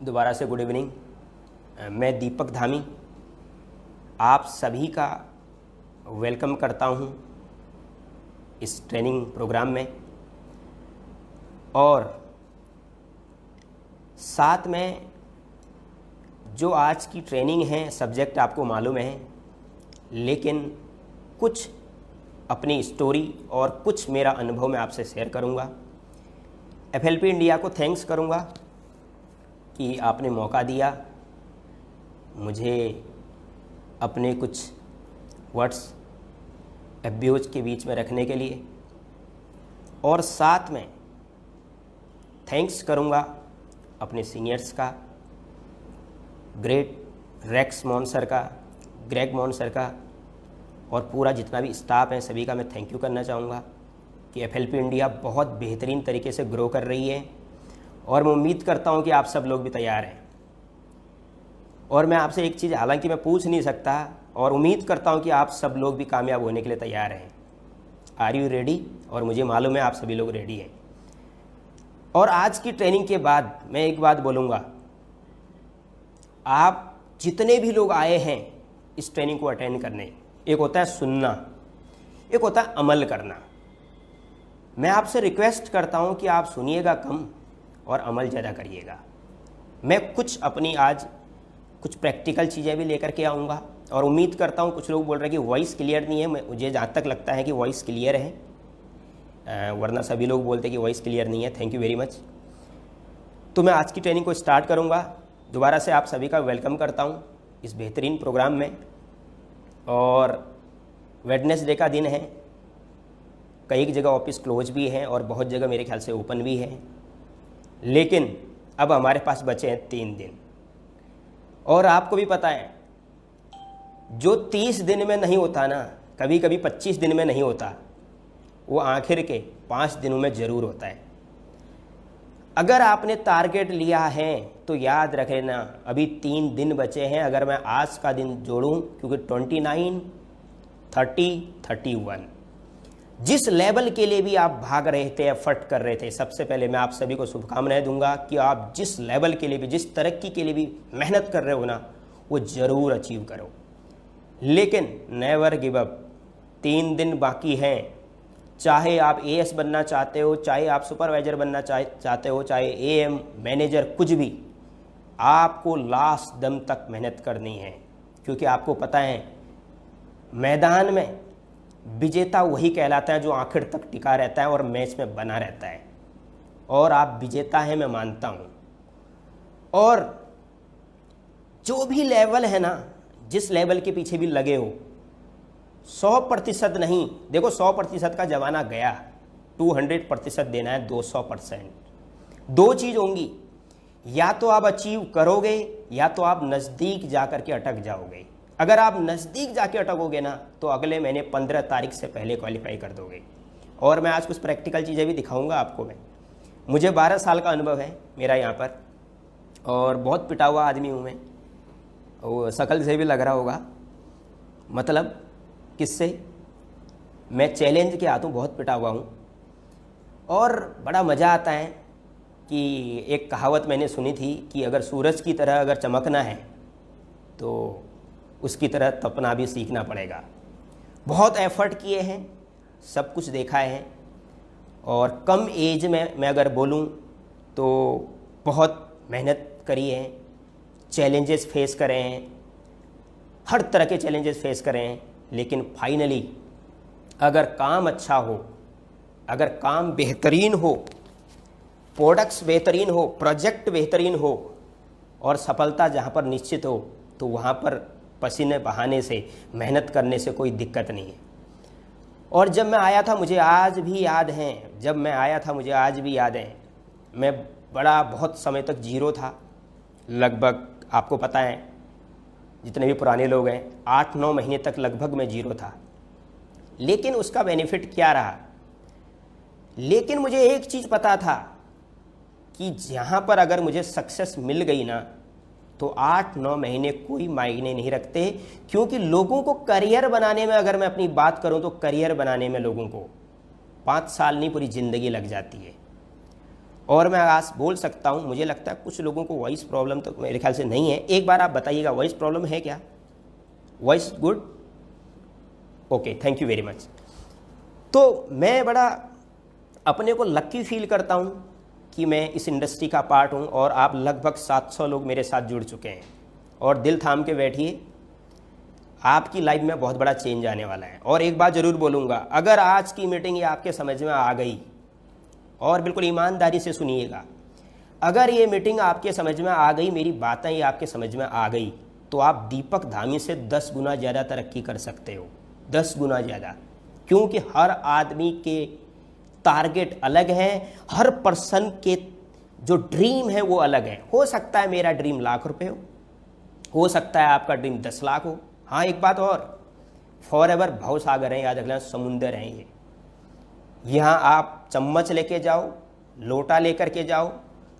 दोबारा से good evening. मैं दीपक धामी आप सभी का वेलकम करता हूं इस ट्रेनिंग प्रोग्राम में, और साथ में जो आज की ट्रेनिंग है सब्जेक्ट आपको मालूम है, लेकिन कुछ अपनी स्टोरी और कुछ मेरा अनुभव मैं आपसे शेयर करूंगा। FLP इंडिया को थैंक्स करूंगा कि आपने मौका दिया मुझे अपने कुछ वर्ड्स FBOs के बीच में रखने के लिए, और साथ में थैंक्स करूंगा अपने सीनियर्स का, ग्रेट रेक्स मॉन सर का, ग्रेग मॉन सर का, और पूरा जितना भी स्टाफ है सभी का मैं थैंक यू करना चाहूँगा कि FLP इंडिया बहुत बेहतरीन तरीके से ग्रो कर रही है, और मैं उम्मीद करता हूँ कि आप सब लोग भी तैयार हैं। और मैं आपसे एक चीज़ हालांकि मैं पूछ नहीं सकता, और उम्मीद करता हूँ कि आप सब लोग भी कामयाब होने के लिए तैयार हैं। Are you ready? और मुझे मालूम है आप सभी लोग रेडी हैं। और आज की ट्रेनिंग के बाद मैं एक बात बोलूँगा, आप जितने भी लोग आए हैं इस ट्रेनिंग को अटेंड करने, एक होता है सुनना, एक होता है अमल करना। मैं आपसे रिक्वेस्ट करता हूं कि आप सुनिएगा कम और अमल ज़्यादा करिएगा। मैं कुछ अपनी आज कुछ प्रैक्टिकल चीज़ें भी लेकर के आऊँगा, और उम्मीद करता हूं कुछ लोग बोल रहे हैं कि वॉइस क्लियर नहीं है। मुझे जहाँ तक लगता है कि वॉइस क्लियर है, वरना सभी लोग बोलते हैं कि वॉइस क्लियर नहीं है। Thank you very much. तो मैं आज की ट्रेनिंग को स्टार्ट करूँगा। दोबारा से आप सभी का वेलकम करता हूँ इस बेहतरीन प्रोग्राम में। और वेडनेसडे का दिन है, कई जगह ऑफिस क्लोज भी है और बहुत जगह मेरे ख्याल से ओपन भी है, लेकिन अब हमारे पास बचे हैं 3 दिन। और आपको भी पता है जो 30 दिन में नहीं होता ना, कभी कभी 25 दिन में नहीं होता, वो आखिर के 5 दिनों में ज़रूर होता है। अगर आपने टारगेट लिया है तो याद रख लेना अभी 3 दिन बचे हैं। अगर मैं आज का दिन जोड़ूं, क्योंकि 29, 30, 31 जिस लेवल के लिए भी आप भाग रहे थे, एफर्ट कर रहे थे, सबसे पहले मैं आप सभी को शुभकामनाएं दूंगा कि आप जिस लेवल के लिए भी, जिस तरक्की के लिए भी मेहनत कर रहे हो ना, वो ज़रूर अचीव करो। लेकिन नेवर गिव अप। 3 दिन बाकी हैं। चाहे आप AS बनना चाहते हो, चाहे आप सुपरवाइजर बनना चाहते हो, चाहे AM मैनेजर, कुछ भी, आपको लास्ट दम तक मेहनत करनी है। क्योंकि आपको पता है मैदान में विजेता वही कहलाता है जो आखिर तक टिका रहता है और मैच में बना रहता है। और आप विजेता हैं, मैं मानता हूँ। और जो भी लेवल है ना, जिस लेवल के पीछे भी लगे हो, 100% नहीं, देखो 100% का जमाना गया, 200% देना है, 200%। 2 चीज़ होंगी, या तो आप अचीव करोगे या तो आप नज़दीक जाकर के अटक जाओगे। अगर आप नज़दीक जाके अटकोगे ना तो अगले महीने 15 तारीख से पहले क्वालिफाई कर दोगे। और मैं आज कुछ प्रैक्टिकल चीज़ें भी दिखाऊंगा आपको। मुझे 12 साल का अनुभव है मेरा यहाँ पर, और बहुत पिटा हुआ आदमी हूँ मैं, वो शक्ल से भी लग रहा होगा। मतलब किससे? मैं चैलेंज के हाथों बहुत पिटा हुआ हूँ। और बड़ा मज़ा आता है कि एक कहावत मैंने सुनी थी कि अगर सूरज की तरह अगर चमकना है तो उसकी तरह तपना भी सीखना पड़ेगा। बहुत एफर्ट किए हैं, सब कुछ देखा है, और कम एज में मैं अगर बोलूं तो बहुत मेहनत करी है, चैलेंजेस फेस करे हैं, हर तरह के चैलेंजेस फेस करे हैं। लेकिन फाइनली अगर काम अच्छा हो, अगर काम बेहतरीन हो, प्रोडक्ट्स बेहतरीन हो, प्रोजेक्ट बेहतरीन हो, और सफलता जहाँ पर निश्चित हो, तो वहाँ पर पसीने बहाने से, मेहनत करने से कोई दिक्कत नहीं है। और जब मैं आया था, मुझे आज भी याद है, जब मैं आया था मुझे आज भी याद है, मैं बहुत समय तक जीरो था। लगभग आपको पता है, जितने भी पुराने लोग हैं, 8-9 महीने तक लगभग मैं जीरो था। लेकिन उसका बेनिफिट क्या रहा? लेकिन मुझे एक चीज़ पता था कि जहाँ पर अगर मुझे सक्सेस मिल गई ना, तो 8-9 महीने कोई मायने नहीं रखते। क्योंकि लोगों को करियर बनाने में, अगर मैं अपनी बात करूं तो करियर बनाने में लोगों को 5 साल नहीं, पूरी ज़िंदगी लग जाती है। और मैं आज बोल सकता हूँ, मुझे लगता है कुछ लोगों को वॉइस प्रॉब्लम तो मेरे ख्याल से नहीं है। एक बार आप बताइएगा वॉइस प्रॉब्लम है क्या? Voice good, okay, thank you very much. तो मैं बड़ा अपने को लकी फील करता हूँ कि मैं इस इंडस्ट्री का पार्ट हूँ और आप लगभग 700 लोग मेरे साथ जुड़ चुके हैं। और दिल थाम के बैठिए, आपकी लाइफ में बहुत बड़ा चेंज आने वाला है। और एक बात ज़रूर बोलूँगा, अगर आज की मीटिंग ये आपके समझ में आ गई, और बिल्कुल ईमानदारी से सुनिएगा, अगर ये मीटिंग आपके समझ में आ गई, मेरी बातें ये आपके समझ में आ गई, तो आप दीपक धामी से 10 गुना ज़्यादा तरक्की कर सकते हो, 10 गुना ज़्यादा। क्योंकि हर आदमी के टारगेट अलग हैं, हर पर्सन के जो ड्रीम है वो अलग है। हो सकता है मेरा ड्रीम लाख रुपए हो सकता है आपका ड्रीम 10 लाख हो। हाँ, एक बात और, फॉरएवर भवसागर है, याद रखना, समुंदर है ये। यहाँ आप चम्मच लेके जाओ, लोटा लेकर के जाओ,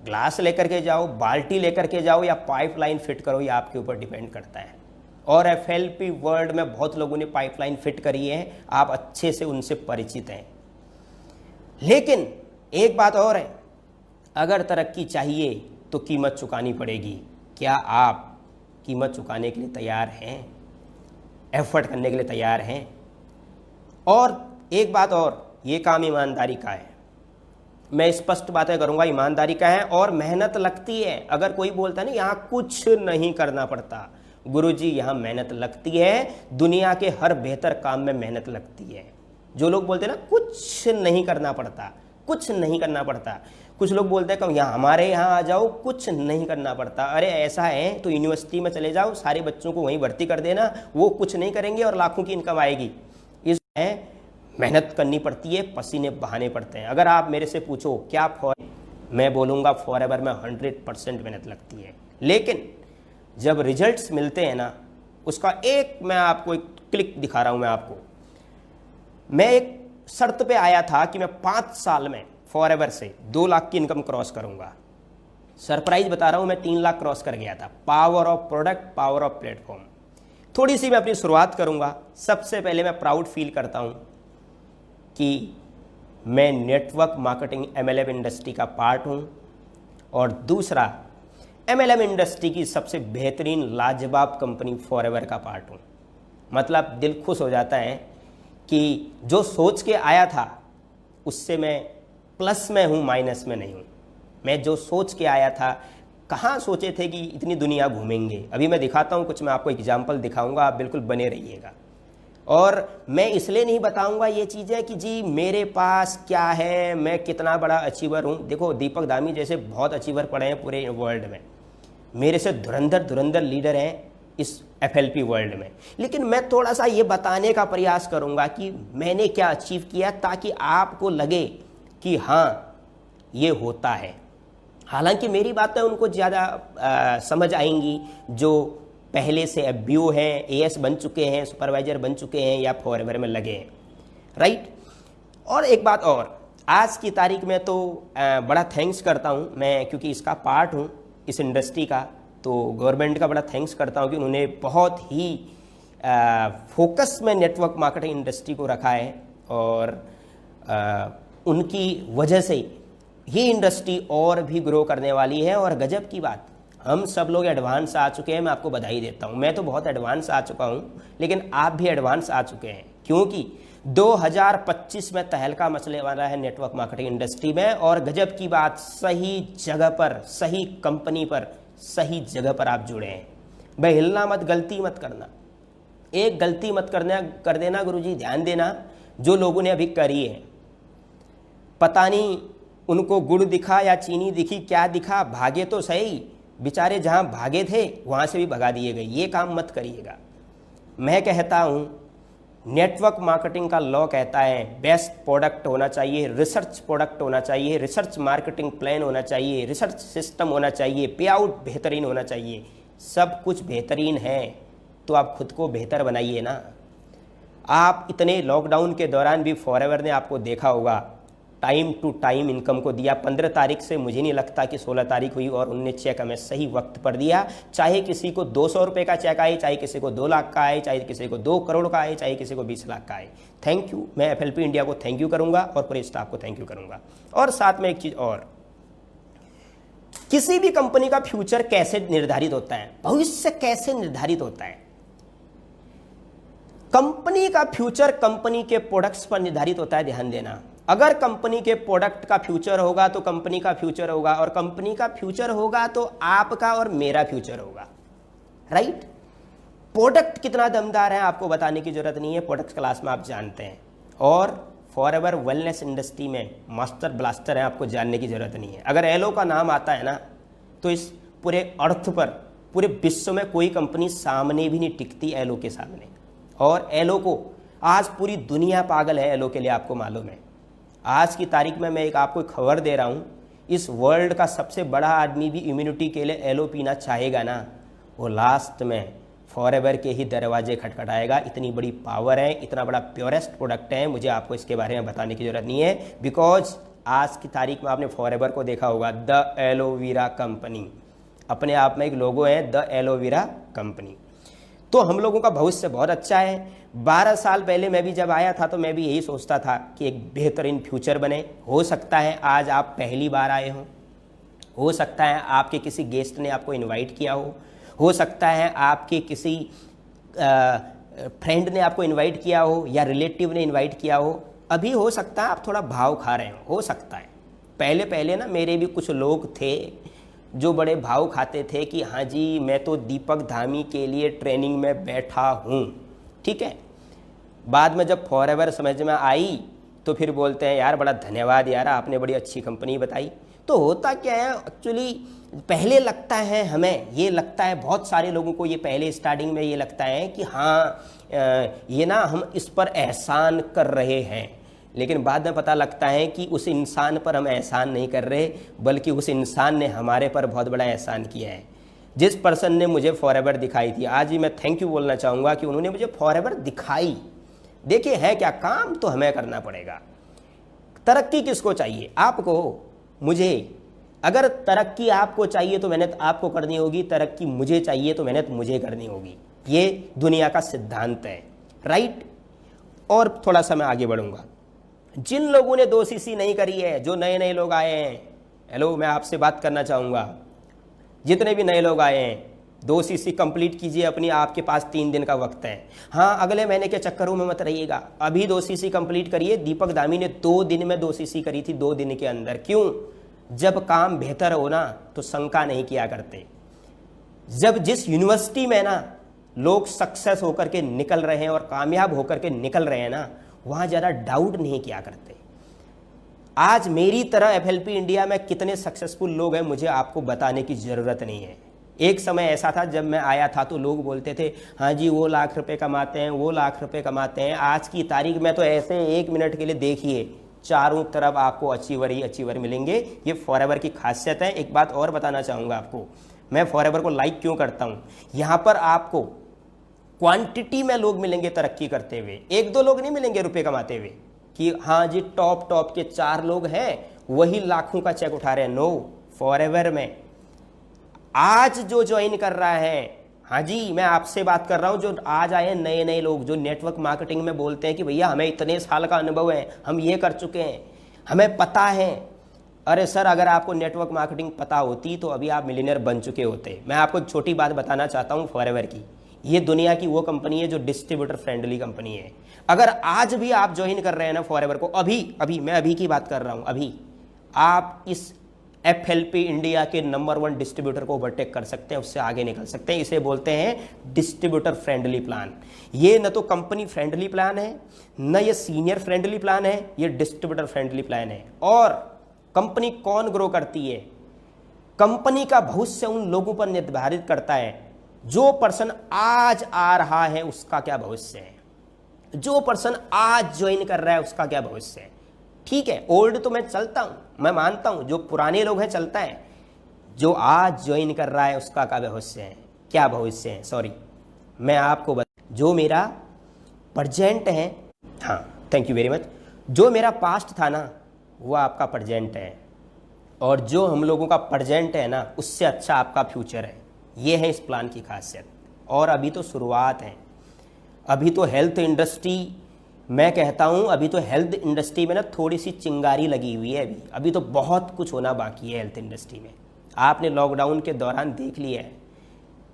ग्लास लेकर के जाओ, बाल्टी लेकर के जाओ, या पाइपलाइन फिट करो, ये आपके ऊपर डिपेंड करता है। और FLP वर्ल्ड में बहुत लोगों ने पाइपलाइन फिट करी है, आप अच्छे से उनसे परिचित हैं। लेकिन एक बात और है, अगर तरक्की चाहिए तो कीमत चुकानी पड़ेगी। क्या आप कीमत चुकाने के लिए तैयार हैं? एफर्ट करने के लिए तैयार हैं? और एक बात और, ये काम ईमानदारी का है। मैं स्पष्ट बातें करूंगा, ईमानदारी का है और मेहनत लगती है। अगर कोई बोलता है ना यहाँ कुछ नहीं करना पड़ता, गुरुजी यहाँ मेहनत लगती है। दुनिया के हर बेहतर काम में मेहनत लगती है। जो लोग बोलते हैं ना कुछ नहीं करना पड़ता, कुछ नहीं करना पड़ता, कुछ लोग बोलते हैं कि यहाँ हमारे यहाँ आ जाओ, कुछ नहीं करना पड़ता। अरे ऐसा है तो यूनिवर्सिटी में चले जाओ, सारे बच्चों को वहीं भर्ती कर देना, वो कुछ नहीं करेंगे और लाखों की इनकम आएगी। इस मेहनत करनी पड़ती है, पसीने बहाने पड़ते हैं। अगर आप मेरे से पूछो क्या मैं बोलूँगा फॉरएवर में 100% मेहनत लगती है। लेकिन जब रिजल्ट्स मिलते हैं ना, उसका एक मैं आपको एक क्लिक दिखा रहा हूँ। मैं आपको, मैं एक शर्त पे आया था कि मैं 5 साल में फॉरएवर से 2 लाख की इनकम क्रॉस करूँगा। सरप्राइज बता रहा हूँ, मैं 3 लाख क्रॉस कर गया था। Power of product, power of platform. थोड़ी सी मैं अपनी शुरुआत करूँगा। सबसे पहले मैं प्राउड फील करता हूँ कि मैं नेटवर्क मार्केटिंग MLM इंडस्ट्री का पार्ट हूँ, और दूसरा MLM इंडस्ट्री की सबसे बेहतरीन लाजवाब कंपनी फॉरएवर का पार्ट हूँ। मतलब दिल खुश हो जाता है कि जो सोच के आया था उससे मैं प्लस में हूँ, माइनस में नहीं हूँ। मैं जो सोच के आया था, कहाँ सोचे थे कि इतनी दुनिया घूमेंगे। अभी मैं दिखाता हूँ कुछ, मैं आपको एग्जाम्पल दिखाऊंगा, आप बिल्कुल बने रहिएगा। और मैं इसलिए नहीं बताऊंगा ये चीज़ें कि जी मेरे पास क्या है, मैं कितना बड़ा अचीवर हूँ। देखो दीपक धामी जैसे बहुत अचीवर पड़े हैं पूरे वर्ल्ड में, मेरे से धुरंधर लीडर हैं इस FLP वर्ल्ड में। लेकिन मैं थोड़ा सा ये बताने का प्रयास करूँगा कि मैंने क्या अचीव किया, ताकि आपको लगे कि हाँ ये होता है। हालांकि मेरी बातें उनको ज़्यादा समझ आएंगी जो पहले से FBO हैं, AS बन चुके हैं, सुपरवाइजर बन चुके हैं, या फॉरएवर में लगे हैं, राइट। और एक बात और, आज की तारीख में तो बड़ा थैंक्स करता हूँ मैं, क्योंकि इसका पार्ट हूँ इस इंडस्ट्री का, तो गवर्नमेंट का बड़ा थैंक्स करता हूँ कि उन्होंने बहुत ही फोकस में नेटवर्क मार्केटिंग इंडस्ट्री को रखा है। और उनकी वजह से ये इंडस्ट्री और भी ग्रो करने वाली है। और गजब की बात, हम सब लोग एडवांस आ चुके हैं। मैं आपको बधाई देता हूँ, मैं तो बहुत एडवांस आ चुका हूँ, लेकिन आप भी एडवांस आ चुके हैं, क्योंकि 2025 में तहलका मचने वाला है नेटवर्क मार्केटिंग इंडस्ट्री में। और गजब की बात, सही जगह पर, सही कंपनी पर, सही जगह पर आप जुड़े हैं। भाई हिलना मत, गलती मत करना, एक गलती मत कर देना गुरुजी, ध्यान देना। जो लोगों ने अभी करी है, पता नहीं उनको गुड़ दिखा या चीनी दिखी, क्या दिखा, भागे तो सही, बेचारे जहाँ भागे थे वहाँ से भी भगा दिए गए। ये काम मत करिएगा। मैं कहता हूँ नेटवर्क मार्केटिंग का लॉ कहता है बेस्ट प्रोडक्ट होना चाहिए, रिसर्च प्रोडक्ट होना चाहिए, रिसर्च मार्केटिंग प्लान होना चाहिए, रिसर्च सिस्टम होना चाहिए, पे आउट बेहतरीन होना चाहिए। सब कुछ बेहतरीन है तो आप खुद को बेहतर बनाइए ना। आप इतने लॉकडाउन के दौरान भी फॉरएवर ने आपको देखा होगा, टाइम टू टाइम इनकम को दिया। 15 तारीख से मुझे नहीं लगता कि 16 तारीख हुई और उनने चेक हमें सही वक्त पर दिया। चाहे किसी को 200 रुपये का चेक आए, चाहे किसी को 2 लाख का आए, चाहे किसी को 2 करोड़ का आए, चाहे किसी को 20 लाख का आए। Thank you. मैं FLP इंडिया को थैंक यू करूंगा और पूरे स्टाफ को थैंक यू करूंगा। और साथ में एक चीज़ और, किसी भी कंपनी का फ्यूचर कैसे निर्धारित होता है, भविष्य कैसे निर्धारित होता है? कंपनी का फ्यूचर कंपनी के प्रोडक्ट्स पर निर्धारित होता है। ध्यान देना, अगर कंपनी के प्रोडक्ट का फ्यूचर होगा तो कंपनी का फ्यूचर होगा, और कंपनी का फ्यूचर होगा तो आपका और मेरा फ्यूचर होगा, राइट? प्रोडक्ट कितना दमदार है आपको बताने की जरूरत नहीं है, प्रोडक्ट क्लास में आप जानते हैं। और फॉरएवर वेलनेस इंडस्ट्री में मास्टर ब्लास्टर है, आपको जानने की जरूरत नहीं है। अगर एलो का नाम आता है ना तो इस पूरे अर्थ पर, पूरे विश्व में कोई कंपनी सामने भी नहीं टिकती एलो के सामने। और एलो को आज पूरी दुनिया पागल है एलो के लिए, आपको मालूम है। आज की तारीख में मैं आपको खबर दे रहा हूँ, इस वर्ल्ड का सबसे बड़ा आदमी भी इम्यूनिटी के लिए एलो पीना चाहेगा ना, वो लास्ट में फॉरएवर के ही दरवाजे खटखटाएगा। इतनी बड़ी पावर है, इतना बड़ा प्योरेस्ट प्रोडक्ट है, मुझे आपको इसके बारे में बताने की जरूरत नहीं है। बिकॉज आज की तारीख में आपने फॉरएवर को देखा होगा, द एलोवेरा कंपनी, अपने आप में एक लोगो है, द एलोवेरा कंपनी। तो हम लोगों का भविष्य बहुत अच्छा है। 12 साल पहले मैं भी जब आया था तो मैं भी यही सोचता था कि एक बेहतरीन फ्यूचर बने। हो सकता है आज आप पहली बार आए हो सकता है आपके किसी गेस्ट ने आपको इनवाइट किया हो सकता है आपके किसी फ्रेंड ने आपको इनवाइट किया हो, या रिलेटिव ने इनवाइट किया हो। अभी हो सकता है आप थोड़ा भाव खा रहे हो सकता है। पहले ना मेरे भी कुछ लोग थे जो बड़े भाव खाते थे कि हाँ जी मैं तो दीपक धामी के लिए ट्रेनिंग में बैठा हूँ, ठीक है। बाद में जब फॉरएवर समझ में आई तो फिर बोलते हैं यार बड़ा धन्यवाद यार, आपने बड़ी अच्छी कंपनी बताई। तो होता क्या है एक्चुअली, पहले लगता है हमें, ये लगता है बहुत सारे लोगों को, ये पहले स्टार्टिंग में ये लगता है कि हाँ ये ना हम इस पर एहसान कर रहे हैं, लेकिन बाद में पता लगता है कि उस इंसान पर हम एहसान नहीं कर रहे, बल्कि उस इंसान ने हमारे पर बहुत बड़ा एहसान किया है। जिस पर्सन ने मुझे फॉरएवर दिखाई थी, आज ही मैं थैंक यू बोलना चाहूँगा कि उन्होंने मुझे फॉरएवर दिखाई। देखिए है क्या, काम तो हमें करना पड़ेगा। तरक्की किसको चाहिए? आपको, मुझे। अगर तरक्की आपको चाहिए तो मेहनत आपको करनी होगी, तरक्की मुझे चाहिए तो मेहनत मुझे करनी होगी। ये दुनिया का सिद्धांत है, राइट? और थोड़ा सा मैं आगे बढ़ूंगा। जिन लोगों ने 2 CC नहीं करी है, जो नए लोग आए हैं, हेलो मैं आपसे बात करना चाहूँगा, जितने भी नए लोग आए हैं 2 CC कंप्लीट कीजिए अपनी, आपके पास 3 दिन का वक्त है। हाँ, अगले महीने के चक्करों में मत रहिएगा, अभी 2 CC कंप्लीट करिए। दीपक धामी ने 2 दिन में 2 CC करी थी, 2 दिन के अंदर। क्यों? जब काम बेहतर हो ना तो शंका नहीं किया करते। जब जिस यूनिवर्सिटी में ना लोग सक्सेस होकर के निकल रहे हैं और कामयाब होकर के निकल रहे हैं ना, वहाँ ज़्यादा डाउट नहीं किया करते। आज मेरी तरह FLP इंडिया में कितने सक्सेसफुल लोग हैं मुझे आपको बताने की ज़रूरत नहीं है। एक समय ऐसा था जब मैं आया था तो लोग बोलते थे हाँ जी वो लाख रुपए कमाते हैं, वो लाख रुपए कमाते हैं। आज की तारीख में तो ऐसे 1 मिनट के लिए देखिए, चारों तरफ आपको अचीवर ही अचीवर मिलेंगे। ये फॉरएवर की खासियत है। एक बात और बताना चाहूँगा आपको, मैं फॉरएवर को लाइक क्यों करता हूँ। यहाँ पर आपको क्वांटिटी में लोग मिलेंगे तरक्की करते हुए, 1-2 लोग नहीं मिलेंगे रुपए कमाते हुए कि हाँ जी टॉप के 4 लोग हैं वही लाखों का चेक उठा रहे हैं। नो, फॉरएवर में आज जो ज्वाइन कर रहा है, हाँ जी मैं आपसे बात कर रहा हूँ, जो आज आए हैं नए लोग जो नेटवर्क मार्केटिंग में बोलते हैं कि भैया हमें इतने साल का अनुभव है, हम ये कर चुके हैं, हमें पता है। अरे सर, अगर आपको नेटवर्क मार्केटिंग पता होती तो अभी आप मिलियनर बन चुके होते। मैं आपको एक छोटी बात बताना चाहता हूँ फॉरएवर की। ये दुनिया की वो कंपनी है जो डिस्ट्रीब्यूटर फ्रेंडली कंपनी है। अगर आज भी आप ज्वाइन कर रहे हैं ना फॉरएवर को, अभी मैं अभी की बात कर रहा हूँ, अभी आप इस FLP इंडिया के नंबर 1 डिस्ट्रीब्यूटर को ओवरटेक कर सकते हैं, उससे आगे निकल सकते हैं। इसे बोलते हैं डिस्ट्रीब्यूटर फ्रेंडली प्लान। ये न तो कंपनी फ्रेंडली प्लान है, न ये सीनियर फ्रेंडली प्लान है, ये डिस्ट्रीब्यूटर फ्रेंडली प्लान है। और कंपनी कौन ग्रो करती है? कंपनी का भविष्य उन लोगों पर निर्धारित करता है। जो पर्सन आज आ रहा है उसका क्या भविष्य है, जो पर्सन आज ज्वाइन कर रहा है उसका क्या भविष्य है। ठीक है, ओल्ड तो मैं चलता हूं, मैं मानता हूं, जो पुराने लोग हैं चलता है, जो आज ज्वाइन कर रहा है उसका क्या भविष्य है, क्या भविष्य है। सॉरी, मैं आपको जो मेरा प्रेजेंट है, हाँ थैंक यू वेरी मच, जो मेरा पास्ट था ना वो आपका प्रेजेंट है, और जो हम लोगों का प्रेजेंट है ना उससे अच्छा आपका फ्यूचर है। ये है इस प्लान की खासियत। और अभी तो शुरुआत है, अभी तो हेल्थ इंडस्ट्री, मैं कहता हूँ अभी तो हेल्थ इंडस्ट्री में ना थोड़ी सी चिंगारी लगी हुई है। अभी तो बहुत कुछ होना बाकी है हेल्थ इंडस्ट्री में। आपने लॉकडाउन के दौरान देख लिया है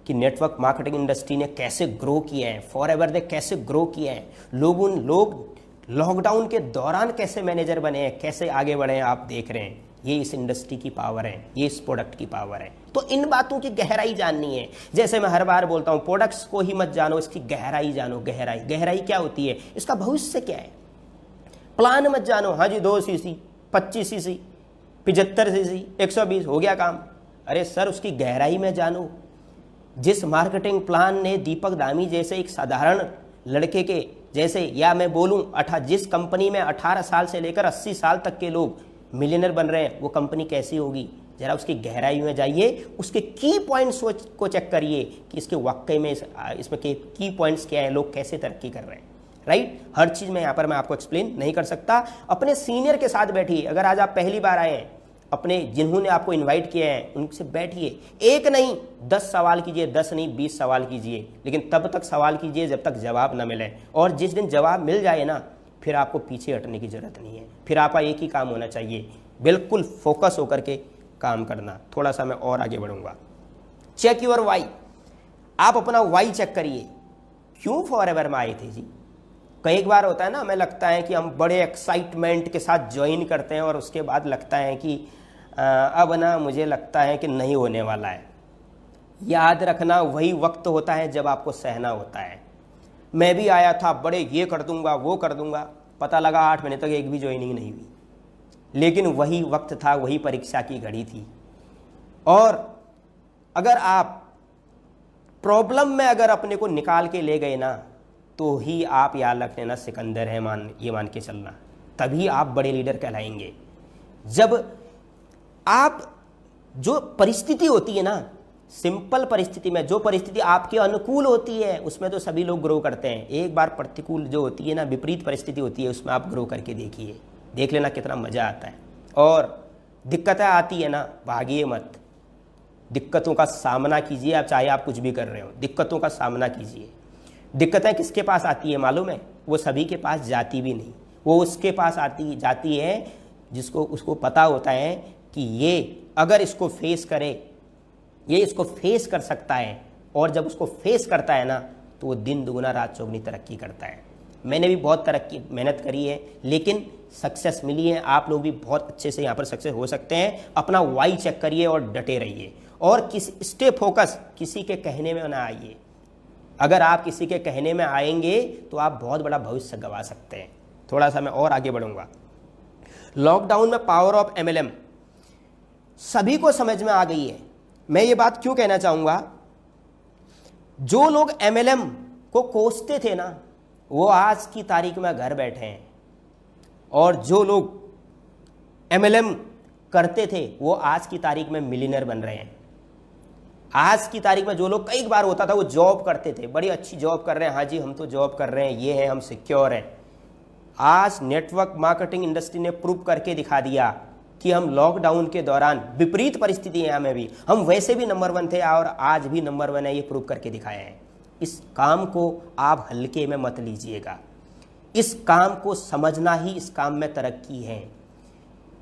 कि नेटवर्क मार्केटिंग इंडस्ट्री ने कैसे ग्रो किया है, फॉरएवर ने कैसे ग्रो किया है, लोग लॉकडाउन के दौरान कैसे मैनेजर बने हैं, कैसे आगे बढ़े हैं, आप देख रहे हैं। ये इस इंडस्ट्री की पावर है, ये इस प्रोडक्ट की पावर है। तो इन बातों की गहराई जाननी है। जैसे मैं हर बार बोलता हूँ, प्रोडक्ट्स को ही मत जानो, इसकी गहराई जानो। गहराई क्या होती है, इसका भविष्य क्या है। प्लान मत जानो, हाँ जी 2 सीसी 25 सीसी 75 सीसी 120 हो गया काम। अरे सर, उसकी गहराई में जानो। जिस मार्केटिंग प्लान ने दीपक दामी जैसे एक साधारण लड़के के जैसे, या मैं बोलूं जिस कंपनी में 18 साल से लेकर 80 साल तक के लोग मिलियनर बन रहे हैं, वो कंपनी कैसी होगी। जरा उसकी गहराई में जाइए, उसके की पॉइंट्स को चेक करिए कि इसके वाकई में इसमें की पॉइंट्स क्या है, लोग कैसे तरक्की कर रहे हैं। राइट, हर चीज़ में यहाँ पर मैं आपको एक्सप्लेन नहीं कर सकता। अपने सीनियर के साथ बैठिए। अगर आज आप पहली बार आए हैं, अपने जिन्होंने आपको इनवाइट किया है उनसे बैठिए, एक नहीं 10 सवाल कीजिए, 10 नहीं 20 सवाल कीजिए, लेकिन तब तक सवाल कीजिए जब तक जवाब ना मिले। और जिस दिन जवाब मिल जाए ना, फिर आपको पीछे हटने की ज़रूरत नहीं है। फिर आपका एक ही काम होना चाहिए, बिल्कुल फोकस होकर के काम करना। थोड़ा सा मैं और आगे बढ़ूंगा। Check your Y. आप अपना वाई चेक करिए, क्यों फॉरएवर में आए थे जी। कई बार होता है ना, हमें लगता है कि हम बड़े एक्साइटमेंट के साथ ज्वाइन करते हैं और उसके बाद लगता है कि अब ना मुझे लगता है कि नहीं होने वाला है। याद रखना, वही वक्त होता है जब आपको सहना होता है। मैं भी आया था, बड़े ये कर दूंगा वो कर दूंगा, पता लगा 8 महीने तक एक भी ज्वाइनिंग नहीं हुई। लेकिन वही वक्त था, वही परीक्षा की घड़ी थी। और अगर आप प्रॉब्लम में अगर अपने को निकाल के ले गए ना, तो ही आप याद रख लेना सिकंदर है, ये मान के चलना, तभी आप बड़े लीडर कहलाएंगे। जब आप जो परिस्थिति होती है ना, सिंपल परिस्थिति में जो परिस्थिति आपके अनुकूल होती है, उसमें तो सभी लोग ग्रो करते हैं। एक बार प्रतिकूल जो होती है ना, विपरीत परिस्थिति होती है, उसमें आप ग्रो करके देखिए, देख लेना कितना मज़ा आता है। और दिक्कतें आती है ना, भागिए मत, दिक्कतों का सामना कीजिए। आप चाहे आप कुछ भी कर रहे हो, दिक्कतों का सामना कीजिए। दिक्कतें किसके पास आती है मालूम है? वो सभी के पास जाती भी नहीं, वो उसके पास जाती है जिसको उसको पता होता है कि ये अगर इसको फेस करे, ये इसको फेस कर सकता है। और जब उसको फेस करता है ना, तो वो दिन दुगुना रात चौगुनी तरक्की करता है। मैंने भी बहुत मेहनत करी है, लेकिन सक्सेस मिली है। आप लोग भी बहुत अच्छे से यहाँ पर सक्सेस हो सकते हैं। अपना वाई चेक करिए और डटे रहिए, और स्टे फोकस, किसी के कहने में ना आइए। अगर आप किसी के कहने में आएंगे तो आप बहुत बड़ा भविष्य गंवा सकते हैं। थोड़ा सा मैं और आगे बढ़ूंगा। लॉकडाउन में पावर ऑफ MLM सभी को समझ में आ गई है। मैं ये बात क्यों कहना चाहूंगा, जो लोग MLM को कोसते थे ना, वो आज की तारीख में घर बैठे हैं। और जो लोग MLM करते थे, वो आज की तारीख में मिलियनर बन रहे हैं। आज की तारीख में जो लोग, कई बार होता था वो जॉब करते थे, बड़ी अच्छी जॉब कर रहे हैं, हाँ जी हम तो जॉब कर रहे हैं, ये है, हम सिक्योर हैं। आज नेटवर्क मार्केटिंग इंडस्ट्री ने प्रूव करके दिखा दिया कि हम लॉकडाउन के दौरान, विपरीत परिस्थितियां में भी, हम वैसे भी नंबर 1 थे और आज भी नंबर 1 है, ये प्रूव करके दिखाया है। इस काम को आप हल्के में मत लीजिएगा, इस काम को समझना ही इस काम में तरक्की है।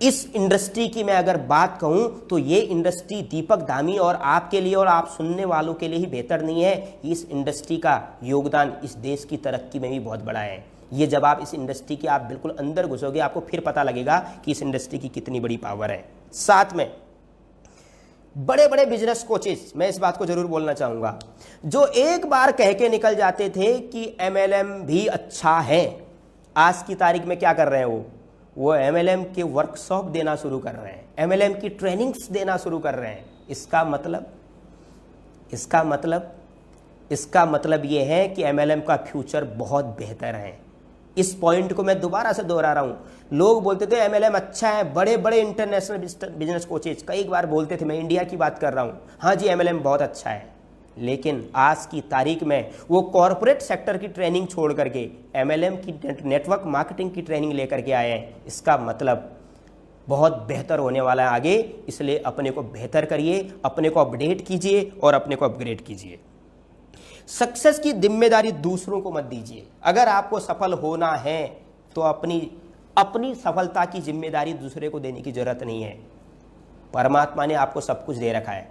इस इंडस्ट्री की मैं अगर बात कहूं तो ये इंडस्ट्री दीपक दामी और आपके लिए और आप सुनने वालों के लिए ही बेहतर नहीं है। इस इंडस्ट्री का योगदान इस देश की तरक्की में भी बहुत बड़ा है। ये जब आप इस इंडस्ट्री के आप बिल्कुल अंदर घुसोगे, आपको फिर पता लगेगा कि इस इंडस्ट्री की कितनी बड़ी पावर है। साथ में बड़े बड़े बिजनेस कोचेस, मैं इस बात को जरूर बोलना चाहूंगा, जो एक बार कह के निकल जाते थे कि MLM भी अच्छा है, आज की तारीख में क्या कर रहे हैं? वो MLM के वर्कशॉप देना शुरू कर रहे हैं, MLM की ट्रेनिंग्स देना शुरू कर रहे हैं। इसका मतलब ये है कि MLM का फ्यूचर बहुत बेहतर है। इस पॉइंट को मैं दोबारा से दोहरा रहा हूं। लोग बोलते थे MLM अच्छा है, बड़े बड़े इंटरनेशनल बिजनेस कोचेज कई बार बोलते थे, मैं इंडिया की बात कर रहा हूं, हाँ जी MLM बहुत अच्छा है। लेकिन आज की तारीख में वो कॉरपोरेट सेक्टर की ट्रेनिंग छोड़ करके MLM की नेटवर्क मार्केटिंग की ट्रेनिंग लेकर के आए हैं। इसका मतलब बहुत बेहतर होने वाला है आगे, इसलिए अपने को बेहतर करिए, अपने को अपडेट कीजिए और अपने को अपग्रेड कीजिए। सक्सेस की जिम्मेदारी दूसरों को मत दीजिए। अगर आपको सफल होना है तो अपनी सफलता की जिम्मेदारी दूसरे को देने की जरूरत नहीं है। परमात्मा ने आपको सब कुछ दे रखा है,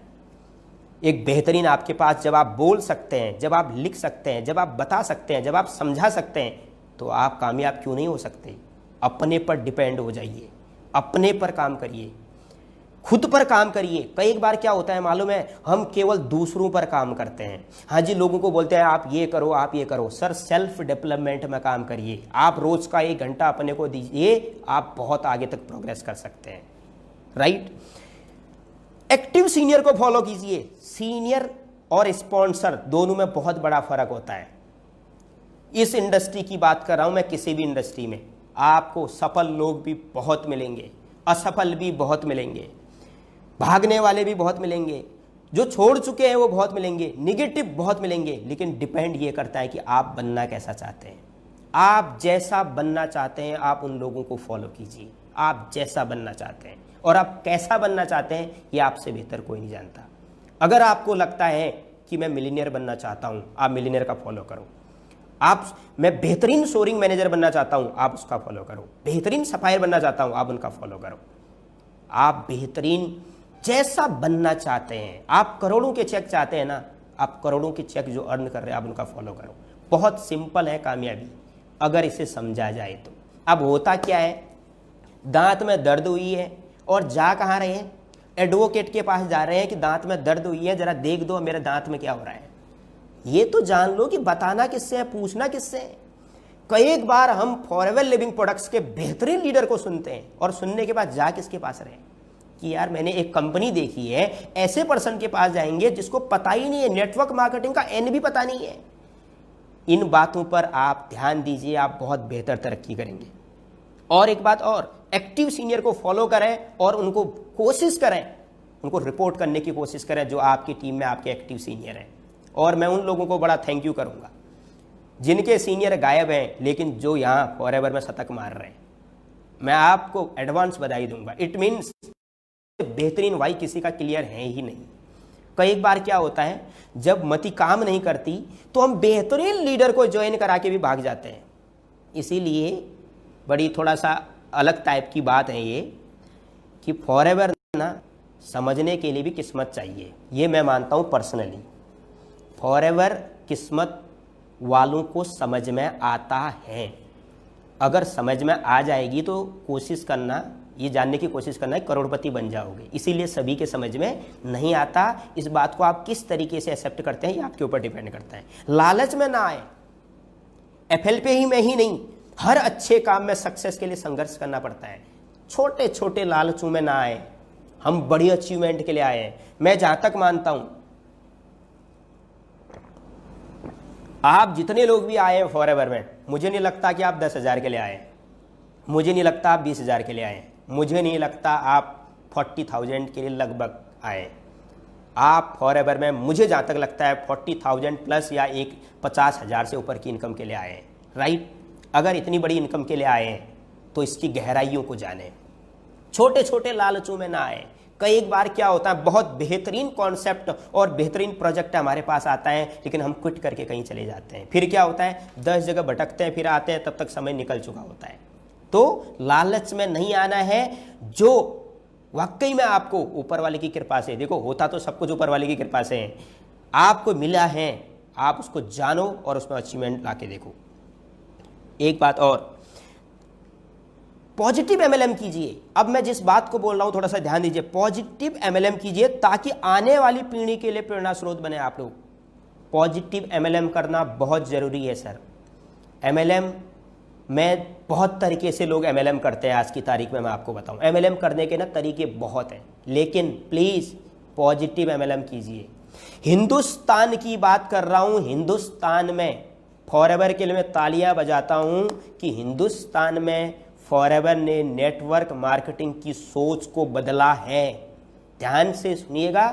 एक बेहतरीन आपके पास, जब आप बोल सकते हैं, जब आप लिख सकते हैं, जब आप बता सकते हैं, जब आप समझा सकते हैं, तो आप कामयाब क्यों नहीं हो सकते? अपने पर डिपेंड हो जाइए, अपने पर काम करिए, खुद पर काम करिए। कई बार क्या होता है मालूम है, हम केवल दूसरों पर काम करते हैं। हाँ जी, लोगों को बोलते हैं आप ये करो, आप ये करो। सर, सेल्फ डेवलपमेंट में काम करिए। आप रोज का 1 घंटा अपने को दीजिए, आप बहुत आगे तक प्रोग्रेस कर सकते हैं। राइट। एक्टिव सीनियर को फॉलो कीजिए। सीनियर और स्पॉन्सर दोनों में बहुत बड़ा फर्क होता है। इस इंडस्ट्री की बात कर रहा हूं मैं, किसी भी इंडस्ट्री में आपको सफल लोग भी बहुत मिलेंगे, असफल भी बहुत मिलेंगे, भागने वाले भी बहुत मिलेंगे, जो छोड़ चुके हैं वो बहुत मिलेंगे, निगेटिव बहुत मिलेंगे। लेकिन डिपेंड ये करता है कि आप बनना कैसा चाहते हैं। आप जैसा बनना चाहते हैं आप उन लोगों को फॉलो कीजिए, आप जैसा बनना चाहते हैं। और आप कैसा बनना चाहते हैं ये आपसे बेहतर कोई नहीं जानता। अगर आपको लगता है कि मैं मिलीनियर बनना चाहता हूं, आप मिलीनियर का फॉलो करो। मैं बेहतरीन सोरिंग मैनेजर बनना चाहता हूं, आप उसका फॉलो करो। बेहतरीन सफायर बनना चाहता हूं, आप उनका फॉलो करो। आप बेहतरीन जैसा बनना चाहते हैं, आप करोड़ों के चेक चाहते हैं ना, आप करोड़ों के चेक जो अर्न कर रहे हैं आप उनका फॉलो करो। बहुत सिंपल है कामयाबी, अगर इसे समझा जाए तो। अब होता क्या है, दांत में दर्द हुई है और जा कहाँ रहे हैं, एडवोकेट के पास जा रहे हैं कि दांत में दर्द हुई है, जरा देख दो मेरे दांत में क्या हो रहा है। ये तो जान लो कि बताना किससे है, पूछना किससे है। कई बार हम फॉरएवर लिविंग प्रोडक्ट्स के बेहतरीन लीडर को सुनते हैं और सुनने के बाद जा किसके पास रहे कि यार मैंने एक कंपनी देखी है, ऐसे पर्सन के पास जाएंगे जिसको पता ही नहीं है, नेटवर्क मार्केटिंग का एन भी पता नहीं है। इन बातों पर आप ध्यान दीजिए, आप बहुत बेहतर तरक्की करेंगे। और एक बात और, एक्टिव सीनियर को फॉलो करें और उनको कोशिश करें, उनको रिपोर्ट करने की कोशिश करें जो आपकी टीम में आपके एक्टिव सीनियर हैं। और मैं उन लोगों को बड़ा थैंक यू करूंगा जिनके सीनियर गायब हैं लेकिन जो यहाँ फॉरएवर में शतक मार रहे हैं। मैं आपको एडवांस बधाई दूंगा। इट मीन्स बेहतरीन वाई किसी का क्लियर है ही नहीं। कई बार क्या होता है, जब मति काम नहीं करती तो हम बेहतरीन लीडर को ज्वाइन करा के भी भाग जाते हैं। इसीलिए बड़ी थोड़ा सा अलग टाइप की बात है ये कि फॉरएवर ना समझने के लिए भी किस्मत चाहिए। ये मैं मानता हूँ पर्सनली। फॉरएवर किस्मत वालों को समझ में आता है। अगर समझ में आ जाएगी तो कोशिश करना, ये जानने की कोशिश करना है करोड़पति बन जाओगे। इसीलिए सभी के समझ में नहीं आता। इस बात को आप किस तरीके से एक्सेप्ट करते हैं ये आपके ऊपर डिपेंड करता है। लालच में ना आए। एफएल पे ही में ही नहीं, हर अच्छे काम में सक्सेस के लिए संघर्ष करना पड़ता है। छोटे छोटे लालचों में ना आए। हम बड़ी अचीवमेंट के लिए आए हैं। मैं जहां तक मानता हूं, आप जितने लोग भी आए हैं फॉरएवर में, मुझे नहीं लगता कि आप 10,000 के लिए आए, मुझे नहीं लगता आप 20,000 के लिए आए, मुझे नहीं लगता आप 40,000 के लिए लगभग आए। आप फॉरएवर में मुझे जहाँ तक लगता है 40,000 प्लस या एक 50,000 से ऊपर की इनकम के लिए आए हैं। राइट। अगर इतनी बड़ी इनकम के लिए आए हैं तो इसकी गहराइयों को जाने, छोटे छोटे लालचों में ना आए। कई बार क्या होता है, बहुत बेहतरीन कॉन्सेप्ट और बेहतरीन प्रोजेक्ट हमारे पास आता है लेकिन हम क्विट करके कहीं चले जाते हैं। फिर क्या होता है, 10 जगह भटकते हैं, फिर आते हैं, तब तक समय निकल चुका होता है। तो लालच में नहीं आना है। जो वाकई में आपको ऊपर वाले की कृपा से, देखो होता तो सब कुछ ऊपर वाले की कृपा से है, आपको मिला है, आप उसको जानो और उसमें अचीवमेंट ला के देखो। एक बात और, पॉजिटिव एमएलएम कीजिए। अब मैं जिस बात को बोल रहा हूं थोड़ा सा ध्यान दीजिए। पॉजिटिव एमएलएम कीजिए ताकि आने वाली पीढ़ी के लिए प्रेरणा स्रोत बने आप लोग। पॉजिटिव एमएलएम करना बहुत जरूरी है सर। एमएलएम में बहुत तरीके से लोग एमएलएम करते हैं। आज की तारीख में मैं आपको बताऊं, एमएलएम करने के ना तरीके बहुत हैं, लेकिन प्लीज पॉजिटिव एमएलएम कीजिए। हिंदुस्तान की बात कर रहा हूं। हिंदुस्तान में फॉरएवर के लिए मैं तालियां बजाता हूं कि हिंदुस्तान में फॉरएवर ने नेटवर्क मार्केटिंग की सोच को बदला है। ध्यान से सुनिएगा,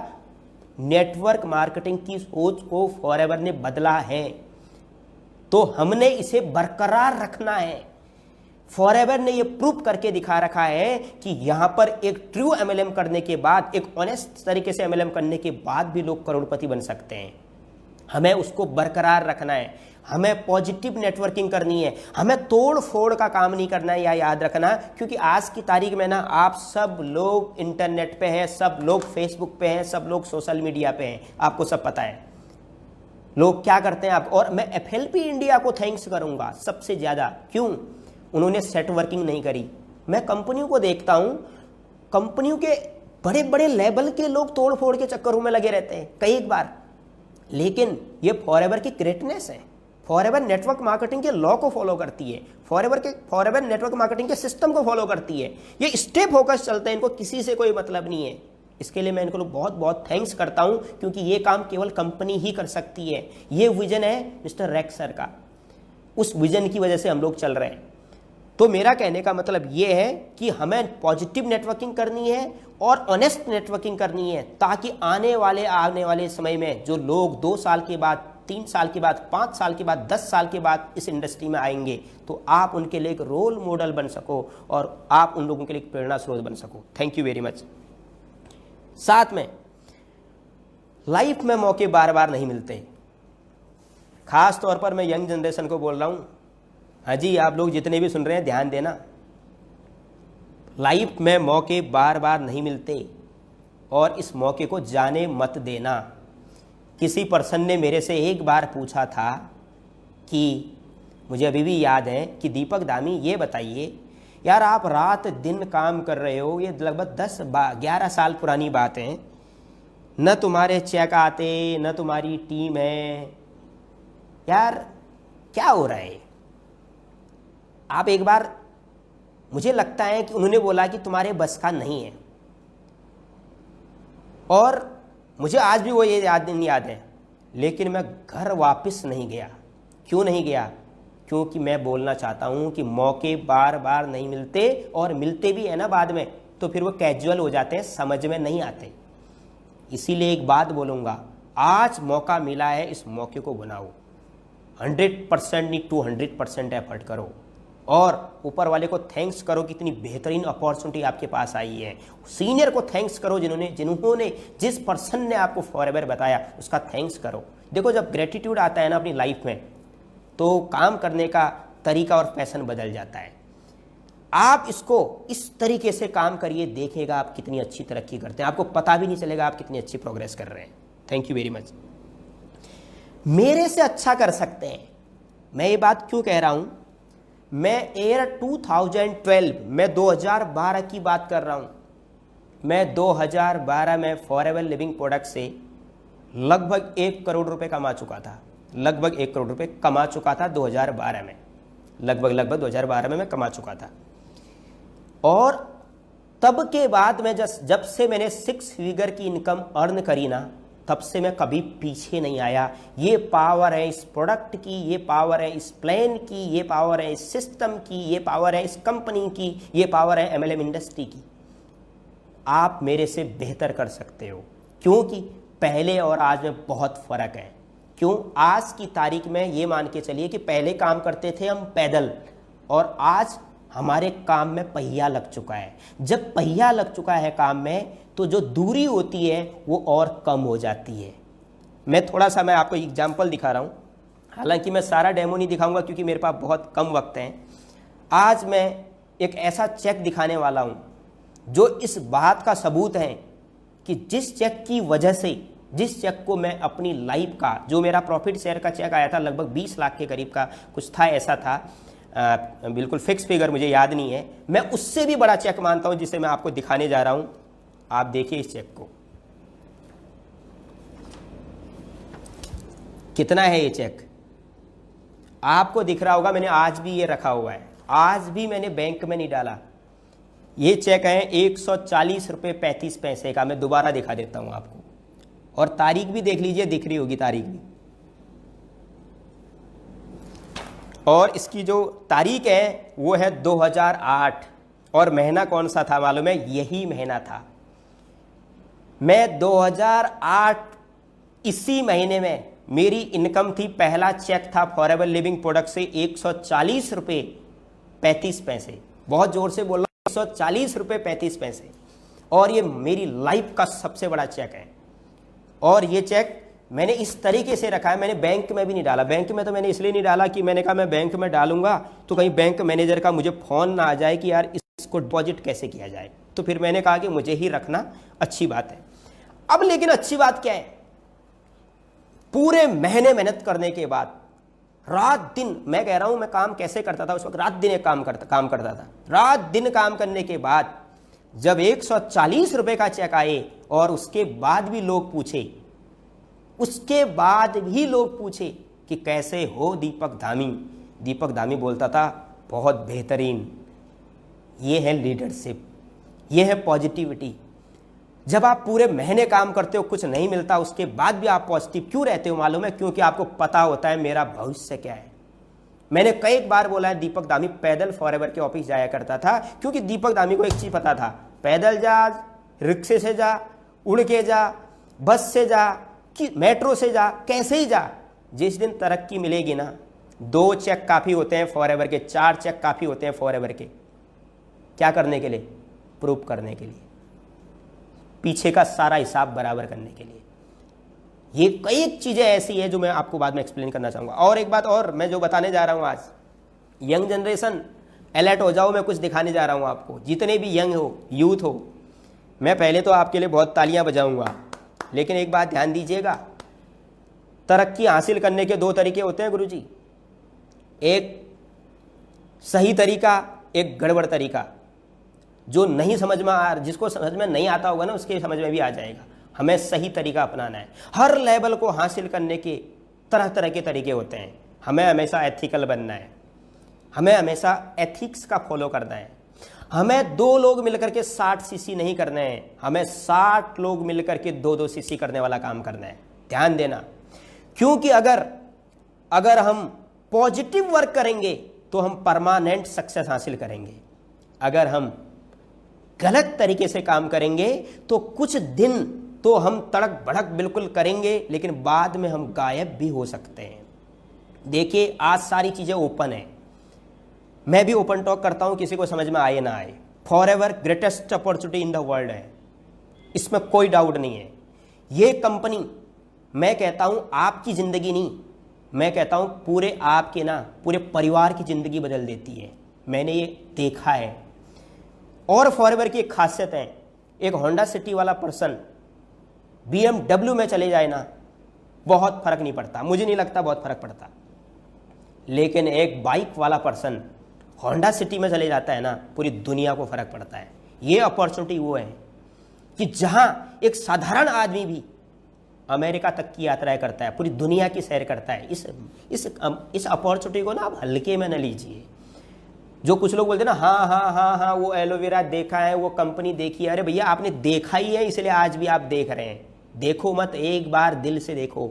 नेटवर्क मार्केटिंग की सोच को फॉरएवर ने बदला है, तो हमने इसे बरकरार रखना है। फॉरएवर ने यह प्रूव करके दिखा रखा है कि यहां पर एक ट्रू एमएलएम करने के बाद, एक ऑनेस्ट तरीके से एमएलएम करने के बाद भी लोग करोड़पति बन सकते हैं। हमें उसको बरकरार रखना है, हमें पॉजिटिव नेटवर्किंग करनी है, हमें तोड़ फोड़ का काम नहीं करना है, या याद रखना। क्योंकि आज की तारीख में ना आप सब लोग इंटरनेट पे हैं, सब लोग फेसबुक पे हैं, सब लोग सोशल मीडिया पे हैं, आपको सब पता है लोग क्या करते हैं आप। और मैं FLP इंडिया को थैंक्स करूंगा सबसे ज़्यादा। क्यों? उन्होंने सेट वर्किंग नहीं करी। मैं कंपनियों को देखता हूं, कंपनियों के बड़े बड़े लेवल के लोग तोड़ फोड़ के चक्करों में लगे रहते हैं कई एक बार, लेकिन ये फॉरएवर की ग्रेटनेस है, फॉरएवर नेटवर्क मार्केटिंग के लॉ को फॉलो करती है, फॉरएवर नेटवर्क मार्केटिंग के सिस्टम को फॉलो करती है। ये स्टेप फोकस चलते हैं, इनको किसी से कोई मतलब नहीं है। इसके लिए मैं इनको बहुत बहुत थैंक्स करता हूं, क्योंकि ये काम केवल कंपनी ही कर सकती है। ये विजन है मिस्टर रेक्स सर का, उस विजन की वजह से हम लोग चल रहे हैं। तो मेरा कहने का मतलब ये है कि हमें पॉजिटिव नेटवर्किंग करनी है और ऑनेस्ट नेटवर्किंग करनी है, ताकि आने वाले समय में जो लोग 2 साल के बाद, 3 साल के बाद, 5 साल के बाद, 10 साल के बाद इस इंडस्ट्री में आएंगे, तो आप उनके लिए एक रोल मॉडल बन सको और आप उन लोगों के लिए एक प्रेरणा स्रोत बन सको। Thank you very much. साथ में लाइफ में मौके बार बार नहीं मिलते, खास तौर पर मैं यंग जनरेशन को बोल रहा हूं। हाँ जी, आप लोग जितने भी सुन रहे हैं ध्यान देना, लाइफ में मौके बार बार नहीं मिलते और इस मौके को जाने मत देना। किसी पर्सन ने मेरे से एक बार पूछा था कि मुझे अभी भी याद है कि दीपक दामी ये बताइए यार, आप रात दिन काम कर रहे हो, ये लगभग 10-11 साल पुरानी बात है, न तुम्हारे चेक आते, न तुम्हारी टीम है, यार क्या हो रहा है? आप एक बार, मुझे लगता है कि उन्होंने बोला कि तुम्हारे बस का नहीं है, और मुझे आज भी वो ये दिन याद है। लेकिन मैं घर वापस नहीं गया। क्यों नहीं गया? क्योंकि मैं बोलना चाहता हूं कि मौके बार बार नहीं मिलते, और मिलते भी है ना बाद में, तो फिर वो कैजुअल हो जाते हैं, समझ में नहीं आते। इसीलिए एक बात बोलूंगा, आज मौका मिला है, इस मौके को बनाओ, 100% नहीं 200% एफर्ट करो, और ऊपर वाले को थैंक्स करो कि इतनी बेहतरीन अपॉर्चुनिटी आपके पास आई है। सीनियर को थैंक्स करो जिन्होंने जिस पर्सन ने आपको फॉरएवर बताया, उसका थैंक्स करो। देखो, जब ग्रेटिट्यूड आता है ना अपनी लाइफ में, तो काम करने का तरीका और पैशन बदल जाता है। आप इसको इस तरीके से काम करिए, देखिएगा आप कितनी अच्छी तरक्की करते हैं, आपको पता भी नहीं चलेगा आप कितनी अच्छी प्रोग्रेस कर रहे हैं। Thank you very much. मेरे से अच्छा कर सकते हैं, मैं ये बात क्यों कह रहा हूं? मैं ईयर 2012 में 2012 की बात कर रहा हूं। मैं 2012 में फॉरएवर लिविंग प्रोडक्ट से लगभग 1 करोड़ रुपए कमा चुका था, लगभग 1 करोड़ रुपए कमा चुका था 2012 में, लगभग 2012 में मैं कमा चुका था। और तब के बाद में जब से मैंने 6 फिगर की इनकम अर्न करी ना, तब से मैं कभी पीछे नहीं आया। ये पावर है इस प्रोडक्ट की, ये पावर है इस प्लान की, ये पावर है इस सिस्टम की, ये पावर है इस कंपनी की, ये पावर है MLM इंडस्ट्री की। आप मेरे से बेहतर कर सकते हो, क्योंकि पहले और आज में बहुत फर्क है। क्यों? आज की तारीख में ये मान के चलिए कि पहले काम करते थे हम पैदल, और आज हमारे काम में पहिया लग चुका है। जब पहिया लग चुका है काम में, तो जो दूरी होती है वो और कम हो जाती है। मैं आपको एग्जांपल दिखा रहा हूँ, हालांकि मैं सारा डेमो नहीं दिखाऊंगा क्योंकि मेरे पास बहुत कम वक्त है। आज मैं एक ऐसा चेक दिखाने वाला हूँ जो इस बात का सबूत है कि जिस चेक की वजह से, जिस चेक को मैं अपनी लाइफ का, जो मेरा प्रॉफिट शेयर का चेक आया था लगभग 20 लाख के करीब का कुछ था, ऐसा था, बिल्कुल फिक्स फिगर मुझे याद नहीं है, मैं उससे भी बड़ा चेक मानता हूं जिसे मैं आपको दिखाने जा रहा हूं। आप देखिए इस चेक को, कितना है ये चेक, आपको दिख रहा होगा। मैंने आज भी ये रखा हुआ है, आज भी मैंने बैंक में नहीं डाला। ये चेक है 140 रुपये 35 पैसे का। मैं दोबारा दिखा देता हूं आपको, और तारीख भी देख लीजिए, दिख रही होगी तारीख भी। और इसकी जो तारीख है वो है 2008, और महीना कौन सा था मालूम है? यही महीना था। मैं 2008 इसी महीने में मेरी इनकम थी, पहला चेक था फॉरएवर लिविंग प्रोडक्ट से 140 रुपये 35 पैसे। बहुत जोर से बोल रहा हूं, 140 रुपये 35 पैसे। और ये मेरी लाइफ का सबसे बड़ा चेक है। और ये चेक मैंने इस तरीके से रखा है, मैंने बैंक में भी नहीं डाला। बैंक में तो मैंने इसलिए नहीं डाला कि मैंने कहा मैं बैंक में डालूंगा तो कहीं बैंक मैनेजर का मुझे फ़ोन ना आ जाए कि यार इसको डिपॉजिट कैसे किया जाए, तो फिर मैंने कहा कि मुझे ही रखना अच्छी बात है। अब लेकिन अच्छी बात क्या है, पूरे महीने मेहनत करने के बाद, रात दिन, मैं कह रहा हूं मैं काम कैसे करता था उस वक्त, रात दिन एक काम करता था। रात दिन काम करने के बाद जब 140 रुपए का चेक आए और उसके बाद भी लोग पूछे कि कैसे हो दीपक धामी, दीपक धामी बोलता था बहुत बेहतरीन। ये है लीडरशिप, ये है पॉजिटिविटी। जब आप पूरे महीने काम करते हो, कुछ नहीं मिलता, उसके बाद भी आप पॉजिटिव क्यों रहते हो मालूम है? क्योंकि आपको पता होता है मेरा भविष्य क्या है। मैंने कई बार बोला है, दीपक धामी पैदल फॉरएवर के ऑफिस जाया करता था, क्योंकि दीपक धामी को एक चीज पता था, पैदल जा, रिक्शे से जा, उड़ के जा, बस से जा कि मेट्रो से जा, कैसे ही जा, जिस दिन तरक्की मिलेगी ना, 2 चेक काफी होते हैं फॉरएवर के, 4 चेक काफी होते हैं फॉरएवर के। क्या करने के लिए? प्रूफ करने के लिए, पीछे का सारा हिसाब बराबर करने के लिए। ये कई चीजें ऐसी है जो मैं आपको बाद में एक्सप्लेन करना चाहूंगा। और एक बात और मैं जो बताने जा रहा हूं आज, यंग जनरेशन अलर्ट हो जाओ, मैं कुछ दिखाने जा रहा हूं आपको। जितने भी यंग हो, यूथ हो, मैं पहले तो आपके लिए बहुत तालियां बजाऊंगा, लेकिन एक बात ध्यान दीजिएगा, तरक्की हासिल करने के 2 तरीके होते हैं गुरुजी, एक सही तरीका, एक गड़बड़ तरीका। जो नहीं समझ में जिसको समझ में नहीं आता होगा ना, उसके समझ में भी आ जाएगा। हमें सही तरीका अपनाना है। हर लेवल को हासिल करने के तरह तरह के तरीके होते हैं। हमें हमेशा एथिकल बनना है, हमें हमेशा एथिक्स का फॉलो करना है। हमें 2 लोग मिलकर के 60 सीसी नहीं करने हैं, हमें 60 लोग मिलकर के 2-2 सीसी करने वाला काम करना है। ध्यान देना, क्योंकि अगर हम पॉजिटिव वर्क करेंगे तो हम परमानेंट सक्सेस हासिल करेंगे। अगर हम गलत तरीके से काम करेंगे तो कुछ दिन तो हम तड़क भड़क बिल्कुल करेंगे, लेकिन बाद में हम गायब भी हो सकते हैं। देखिए, आज सारी चीजें ओपन है, मैं भी ओपन टॉक करता हूं, किसी को समझ में आए ना आए। Forever greatest opportunity in the world है, इसमें कोई डाउट नहीं है। ये कंपनी, मैं कहता हूं आपकी जिंदगी नहीं, मैं कहता हूं पूरे आपके ना पूरे परिवार की जिंदगी बदल देती है। मैंने ये देखा है। और फॉरएवर की एक खासियत है, एक होंडा सिटी वाला पर्सन BMW में चले जाए ना, बहुत फर्क नहीं पड़ता, मुझे नहीं लगता बहुत फर्क पड़ता। लेकिन एक बाइक वाला पर्सन होंडा सिटी में चले जाता है ना, पूरी दुनिया को फर्क पड़ता है। ये अपॉर्चुनिटी वो है कि जहां एक साधारण आदमी भी अमेरिका तक की यात्रा करता है, पूरी दुनिया की सैर करता है। इस अपॉर्चुनिटी को ना आप हल्के में न लीजिए। जो कुछ लोग बोलते हैं ना, हाँ वो एलोवेरा देखा है, वो कंपनी देखी है। अरे भैया, आपने देखा ही है, इसलिए आज भी आप देख रहे हैं। देखो मत, एक बार दिल से देखो,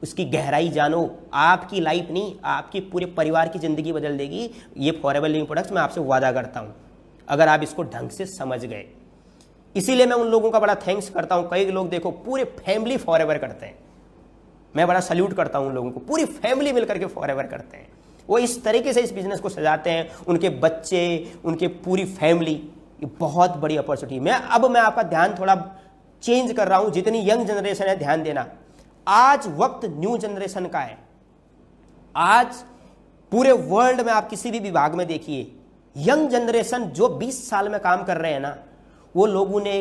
उसकी गहराई जानो। आपकी लाइफ नहीं, आपकी पूरे परिवार की जिंदगी बदल देगी ये फॉरएवर लिविंग प्रोडक्ट्स, मैं आपसे वादा करता हूं, अगर आप इसको ढंग से समझ गए। इसीलिए मैं उन लोगों का बड़ा थैंक्स करता हूं। कई लोग देखो पूरे फैमिली फॉरएवर करते हैं, मैं बड़ा सल्यूट करता हूं उन लोगों को। पूरी फैमिली मिलकर के फॉरएवर करते हैं, वो इस तरीके से इस बिजनेस को सजाते हैं, उनके बच्चे, उनके पूरी फैमिली। ये बहुत बड़ी अपॉर्चुनिटी। मैं आपका ध्यान थोड़ा चेंज कर रहा हूं। जितनी यंग जनरेशन है, ध्यान देना, आज वक्त न्यू जनरेशन का है। आज पूरे वर्ल्ड में आप किसी भी विभाग में देखिए, यंग जनरेशन जो 20 साल में काम कर रहे हैं ना, वो लोगों ने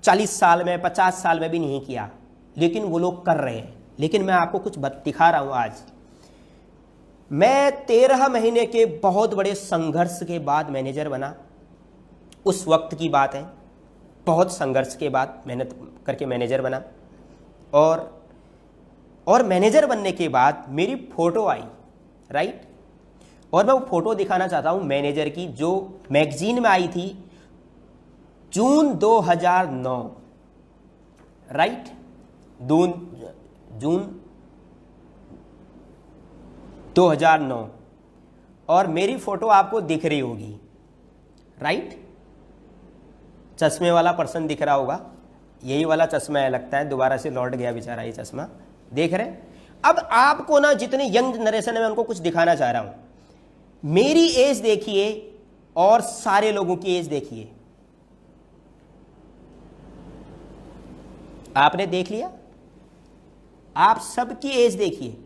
40 साल में, 50 साल में भी नहीं किया, लेकिन वो लोग कर रहे हैं। लेकिन मैं आपको कुछ दिखा रहा हूं आज। मैं 13 महीने के बहुत बड़े संघर्ष के बाद मैनेजर बना। उस वक्त की बात है, बहुत संघर्ष के बाद मेहनत करके मैनेजर बना। और मैनेजर बनने के बाद मेरी फोटो आई, राइट। और मैं वो फोटो दिखाना चाहता हूं मैनेजर की, जो मैगजीन में आई थी जून 2009, राइट। जून 2009, और मेरी फोटो आपको दिख रही होगी, राइट। चश्मे वाला पर्सन दिख रहा होगा, यही वाला चश्मा है लगता है, दोबारा से लौट गया बेचारा ये चश्मा, देख रहे हैं। अब आपको ना जितने यंग जनरेशन है, मैं उनको कुछ दिखाना चाह रहा हूं। मेरी एज देखिए और सारे लोगों की एज देखिए। आपने देख लिया? आप सबकी एज देखिए,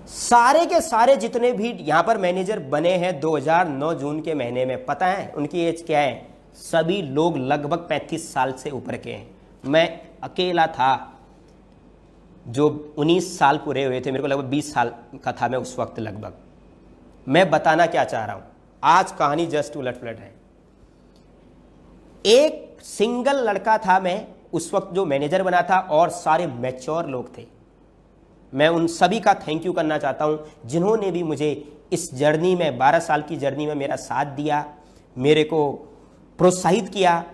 सारे के सारे जितने भी यहां पर मैनेजर बने हैं 2009 जून के महीने में, पता है उनकी एज क्या है? सभी लोग लगभग 35 साल से ऊपर के हैं। मैं अकेला था जो 19 साल पूरे हुए थे, मेरे को लगभग 20 साल का था मैं उस वक्त लगभग। मैं बताना क्या चाह रहा हूं, आज कहानी जस्ट उलट पुलट है। एक सिंगल लड़का था मैं उस वक्त जो मैनेजर बना था, और सारे मैच्योर लोग थे। मैं उन सभी का थैंक यू करना चाहता हूं जिन्होंने भी मुझे इस जर्नी में, 12 साल की जर्नी में मेरा साथ दिया, मेरे को प्रोत्साहित किया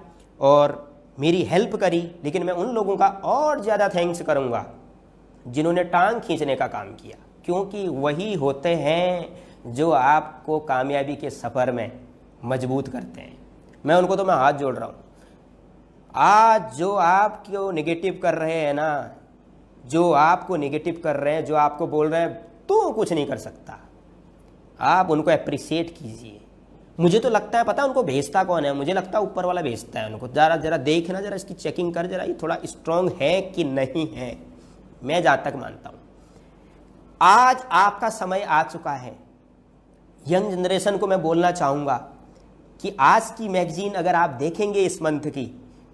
और मेरी हेल्प करी। लेकिन मैं उन लोगों का और ज़्यादा थैंक्स करूंगा जिन्होंने टांग खींचने का काम किया, क्योंकि वही होते हैं जो आपको कामयाबी के सफ़र में मजबूत करते हैं। मैं उनको तो मैं हाथ जोड़ रहा हूँ। आज जो आपको नेगेटिव कर रहे हैं ना, जो आपको नेगेटिव कर रहे हैं, जो आपको बोल रहे हैं तो कुछ नहीं कर सकता, आप उनको अप्रिशिएट कीजिए। मुझे तो लगता है, पता है उनको भेजता कौन है? मुझे लगता है ऊपर वाला भेजता है उनको। जरा जरा देखना, जरा इसकी चेकिंग कर, जरा ये थोड़ा स्ट्रांग है कि नहीं है। मैं जहाँ तक मानता हूँ आज आपका समय आ चुका है। यंग जनरेशन को मैं बोलना चाहूँगा कि आज की मैगजीन अगर आप देखेंगे इस मंथ की,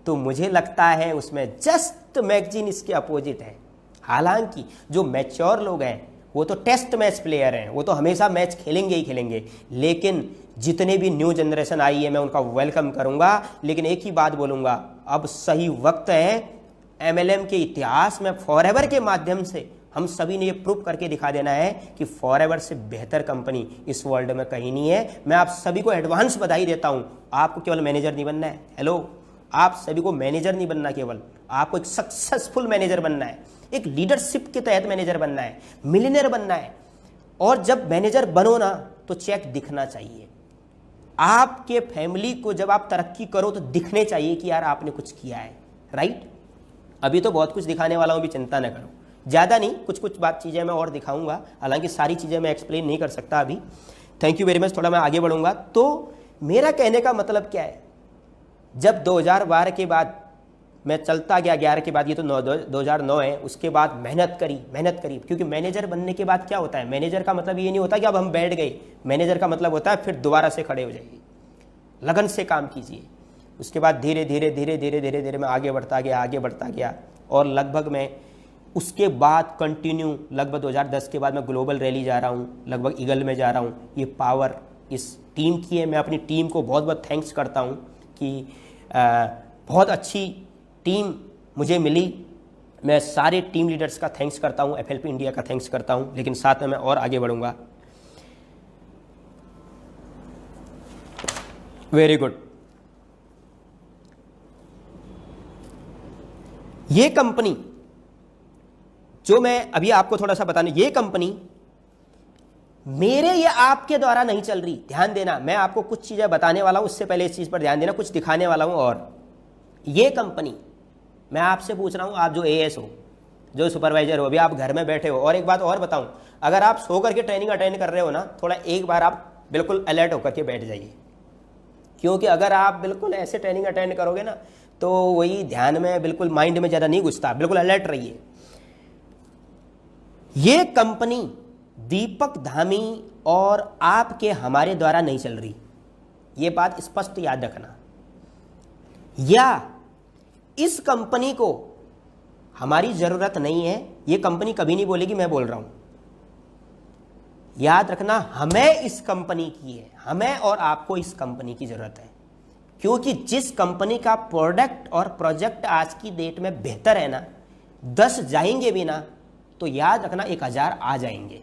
तो मुझे लगता है उसमें जस्ट मैगजीन इसके अपोजिट है। हालांकि जो मैच्योर लोग हैं वो तो टेस्ट मैच प्लेयर हैं, वो तो हमेशा मैच खेलेंगे ही खेलेंगे। लेकिन जितने भी न्यू जनरेशन आई है मैं उनका वेलकम करूंगा। लेकिन एक ही बात बोलूंगा, अब सही वक्त है एमएलएम के इतिहास में फॉरएवर के माध्यम से हम सभी ने ये प्रूव करके दिखा देना है कि फॉरएवर से बेहतर कंपनी इस वर्ल्ड में कहीं नहीं है। मैं आप सभी को एडवांस बधाई देता हूं। आपको केवल मैनेजर नहीं बनना है, हेलो, आप सभी को मैनेजर नहीं बनना, केवल आपको एक सक्सेसफुल मैनेजर बनना है, एक लीडरशिप के तहत मैनेजर बनना है, मिलियनेयर बनना है। और जब मैनेजर बनो ना तो चेक दिखना चाहिए। आपके फैमिली को जब आप तरक्की करो तो दिखने चाहिए कि यार आपने कुछ किया है, राइट। अभी तो बहुत कुछ दिखाने वाला हूं, भी चिंता न करो, ज़्यादा नहीं, कुछ कुछ बात चीज़ें मैं और दिखाऊंगा। हालांकि सारी चीज़ें मैं एक्सप्लेन नहीं कर सकता अभी। थैंक यू वेरी मच, थोड़ा मैं आगे बढ़ूंगा। तो मेरा कहने का मतलब क्या है, जब 2012 के बाद मैं चलता गया, 11 के बाद, ये तो 2009 है, उसके बाद मेहनत करी। क्योंकि मैनेजर बनने के बाद क्या होता है, मैनेजर का मतलब ये नहीं होता कि अब हम बैठ गए। मैनेजर का मतलब होता है फिर दोबारा से खड़े हो जाइए, लगन से काम कीजिए। उसके बाद धीरे धीरे मैं आगे बढ़ता गया और लगभग मैं उसके बाद कंटिन्यू, लगभग 2010 के बाद मैं ग्लोबल रैली जा रहा हूँ, लगभग ईगल में जा रहा हूँ। ये पावर इस टीम की है। मैं अपनी टीम को बहुत बहुत थैंक्स करता हूँ कि बहुत अच्छी टीम मुझे मिली। मैं सारे टीम लीडर्स का थैंक्स करता हूँ, एफएलपी इंडिया का थैंक्स करता हूँ। लेकिन साथ में मैं और आगे बढ़ूँगा। Very good. ये कंपनी जो मैं अभी आपको थोड़ा सा बताने, ये कंपनी मेरे या आपके द्वारा नहीं चल रही। ध्यान देना, मैं आपको कुछ चीज़ें बताने वाला हूं, उससे पहले इस चीज़ पर ध्यान देना, कुछ दिखाने वाला हूं। और ये कंपनी, मैं आपसे पूछ रहा हूं, आप जो एएस हो, जो सुपरवाइजर हो, अभी आप घर में बैठे हो। और एक बात और बताऊं, अगर आप सो करके ट्रेनिंग अटेंड कर रहे हो ना, थोड़ा एक बार आप बिल्कुल अलर्ट होकर के बैठ जाइए। क्योंकि अगर आप बिल्कुल ऐसे ट्रेनिंग अटेंड करोगे ना, तो वही ध्यान में, बिल्कुल माइंड में ज़्यादा नहीं घुसता। बिल्कुल अलर्ट रहिए। ये कंपनी दीपक धामी और आपके हमारे द्वारा नहीं चल रही, ये बात स्पष्ट याद रखना। या इस कंपनी को हमारी जरूरत नहीं है, ये कंपनी कभी नहीं बोलेगी मैं बोल रहा हूं। याद रखना, हमें इस कंपनी की है, हमें और आपको इस कंपनी की जरूरत है। क्योंकि जिस कंपनी का प्रोडक्ट और प्रोजेक्ट आज की डेट में बेहतर है ना, 10 जाएंगे भी ना तो याद रखना 1000 आ जाएंगे।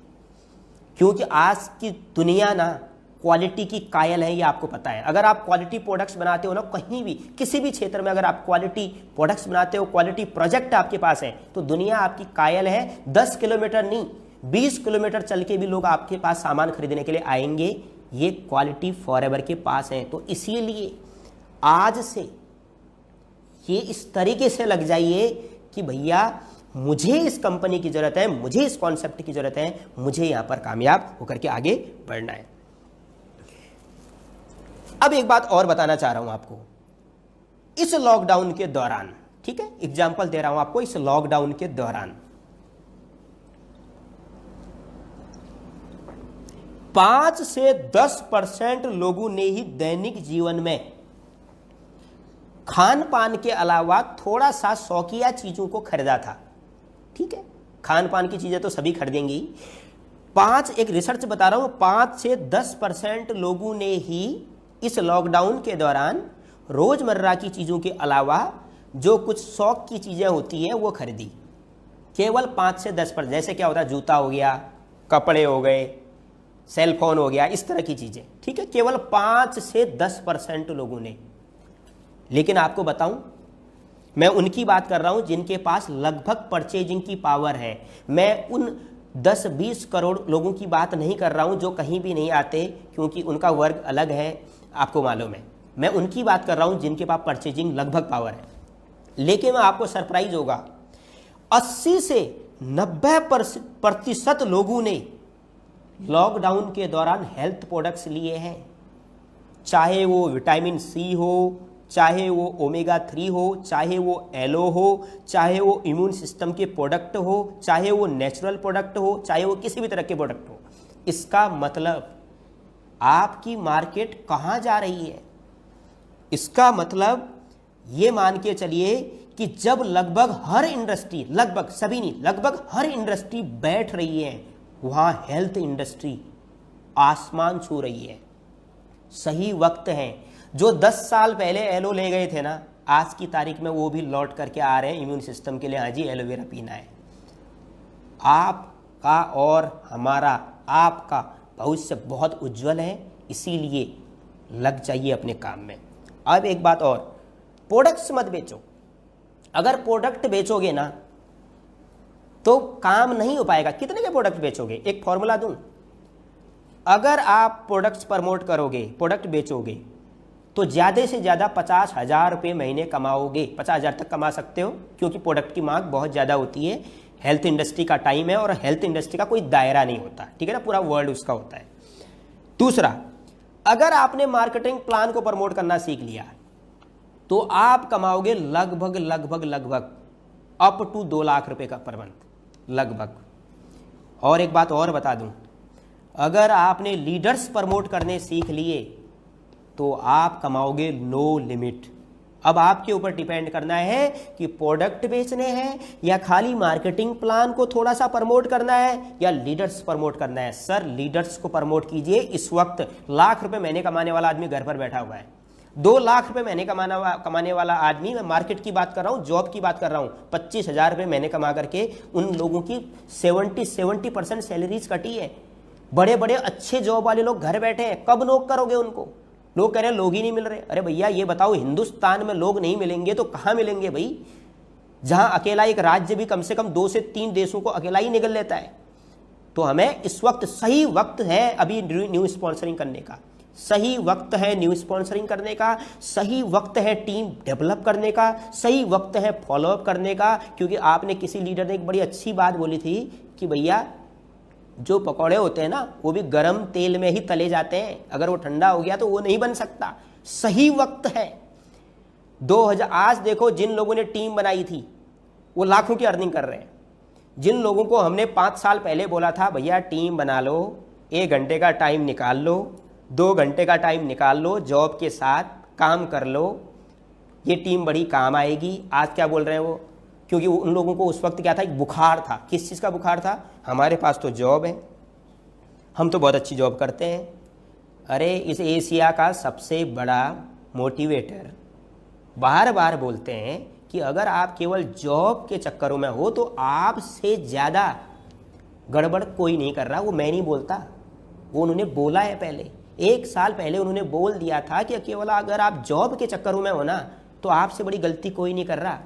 क्योंकि आज की दुनिया ना क्वालिटी की कायल है, ये आपको पता है। अगर आप क्वालिटी प्रोडक्ट्स बनाते हो ना, कहीं भी किसी भी क्षेत्र में अगर आप क्वालिटी प्रोडक्ट्स बनाते हो, क्वालिटी प्रोजेक्ट आपके पास है, तो दुनिया आपकी कायल है। 10 किलोमीटर नहीं, 20 किलोमीटर चल के भी लोग आपके पास सामान खरीदने के लिए आएंगे। ये क्वालिटी फॉरएवर के पास है। तो इसीलिए आज से ये इस तरीके से लग जाइए कि भैया मुझे इस कंपनी की जरूरत है, मुझे इस कॉन्सेप्ट की जरूरत है, मुझे यहां पर कामयाब होकर के आगे बढ़ना है। अब एक बात और बताना चाह रहा हूं आपको। इस लॉकडाउन के दौरान ठीक है, एग्जाम्पल दे रहा हूं आपको इस लॉकडाउन के दौरान 5 से 10% लोगों ने ही दैनिक जीवन में खान पान के अलावा थोड़ा सा शौकिया चीजों को खरीदा था। ठीक है, खान पान की चीजें तो सभी खरीदेंगी। एक रिसर्च बता रहा हूं, 5 से 10% लोगों ने ही इस लॉकडाउन के दौरान रोजमर्रा की चीजों के अलावा जो कुछ शौक की चीजें होती हैं वो खरीदी। केवल 5 से 10%। जैसे क्या होता है, जूता हो गया, कपड़े हो गए, सेल फोन हो गया, इस तरह की चीजें। ठीक है, केवल 5 से 10% लोगों ने। लेकिन आपको बताऊं, मैं उनकी बात कर रहा हूं जिनके पास लगभग परचेजिंग की पावर है। मैं उन 10-20 करोड़ लोगों की बात नहीं कर रहा हूं जो कहीं भी नहीं आते, क्योंकि उनका वर्ग अलग है, आपको मालूम है। मैं उनकी बात कर रहा हूं जिनके पास परचेजिंग लगभग पावर है। लेकिन आपको सरप्राइज होगा, 80 से 90% लोगों ने लॉकडाउन के दौरान हेल्थ प्रोडक्ट्स लिए हैं। चाहे वो विटामिन सी हो, चाहे वो ओमेगा 3 हो, चाहे वो एलो हो, चाहे वो इम्यून सिस्टम के प्रोडक्ट हो, चाहे वो नेचुरल प्रोडक्ट हो, चाहे वो किसी भी तरह के प्रोडक्ट हो। इसका मतलब आपकी मार्केट कहाँ जा रही है? इसका मतलब ये मान के चलिए कि जब लगभग हर इंडस्ट्री, लगभग सभी नहीं, लगभग हर इंडस्ट्री बैठ रही है, वहां हेल्थ इंडस्ट्री आसमान छू रही है। सही वक्त है। जो 10 साल पहले एलो ले गए थे ना, आज की तारीख में वो भी लौट करके आ रहे हैं इम्यून सिस्टम के लिए। हाँ जी, एलोवेरा पीना है। आपका और हमारा, आपका भविष्य बहुत उज्जवल है, इसीलिए लग जाइए अपने काम में। अब एक बात और, प्रोडक्ट्स मत बेचो। अगर प्रोडक्ट बेचोगे ना तो काम नहीं हो पाएगा। कितने के प्रोडक्ट बेचोगे? एक फॉर्मूला दूं, अगर आप प्रोडक्ट्स प्रमोट करोगे, प्रोडक्ट बेचोगे, तो ज़्यादा से ज़्यादा 50,000 रुपये महीने कमाओगे। 50,000 तक कमा सकते हो, क्योंकि प्रोडक्ट की मांग बहुत ज़्यादा होती है। हेल्थ इंडस्ट्री का टाइम है और हेल्थ इंडस्ट्री का कोई दायरा नहीं होता, ठीक है ना, पूरा वर्ल्ड उसका होता है। दूसरा, अगर आपने मार्केटिंग प्लान को प्रमोट करना सीख लिया तो आप कमाओगे लगभग अप टू 2 लाख रुपए का पर मंथ, लगभग। और एक बात और बता दूं, अगर आपने लीडर्स प्रमोट करने सीख लिए तो आप कमाओगे नो लिमिट। अब आपके ऊपर डिपेंड करना है कि प्रोडक्ट बेचने हैं या खाली मार्केटिंग प्लान को थोड़ा सा प्रमोट करना है या लीडर्स प्रमोट करना है। सर, लीडर्स को प्रमोट कीजिए। इस वक्त लाख रुपए महीने कमाने वाला आदमी घर पर बैठा हुआ है। 2 लाख रुपए महीने कमाने वाला आदमी, मैं मार्केट की बात कर रहा हूँ, जॉब की बात कर रहा हूँ, 25,000 रुपये महीने कमा करके उन लोगों की 70% सैलरीज कटी है। बड़े बड़े अच्छे जॉब वाले लोग घर बैठे हैं, कब नौक करोगे उनको? लोग कह रहे हैं लोग ही नहीं मिल रहे। अरे भैया, ये बताओ, हिंदुस्तान में लोग नहीं मिलेंगे तो कहाँ मिलेंगे भाई? जहां अकेला एक राज्य भी कम से कम 2 से 3 देशों को अकेला ही निगल लेता है। तो हमें इस वक्त, सही वक्त है अभी न्यू स्पॉन्सरिंग करने का, सही वक्त है न्यू स्पॉन्सरिंग करने का, सही वक्त है टीम डेवलप करने का, सही वक्त है फॉलोअप करने का। क्योंकि आपने, किसी लीडर ने एक बड़ी अच्छी बात बोली थी कि भैया, जो पकौड़े होते हैं ना, वो भी गर्म तेल में ही तले जाते हैं, अगर वो ठंडा हो गया तो वो नहीं बन सकता। सही वक्त है 2000। आज देखो, जिन लोगों ने टीम बनाई थी वो लाखों की अर्निंग कर रहे हैं। जिन लोगों को हमने 5 साल पहले बोला था भैया टीम बना लो, 1 घंटे का टाइम निकाल लो, 2 घंटे का टाइम निकाल लो, जॉब के साथ काम कर लो, ये टीम बड़ी काम आएगी, आज क्या बोल रहे हैं वो? क्योंकि उन लोगों को उस वक्त क्या था, एक बुखार था। किस चीज़ का बुखार था? हमारे पास तो जॉब है, हम तो बहुत अच्छी जॉब करते हैं। अरे, इस एशिया का सबसे बड़ा मोटिवेटर बार बार बोलते हैं कि अगर आप केवल जॉब के चक्करों में हो तो आपसे ज़्यादा गड़बड़ कोई नहीं कर रहा। वो मैं नहीं बोलता, वो उन्होंने बोला है पहले। 1 साल पहले उन्होंने बोल दिया था कि केवल अगर आप जॉब के चक्करों में हो ना तो आपसे बड़ी गलती कोई नहीं कर रहा।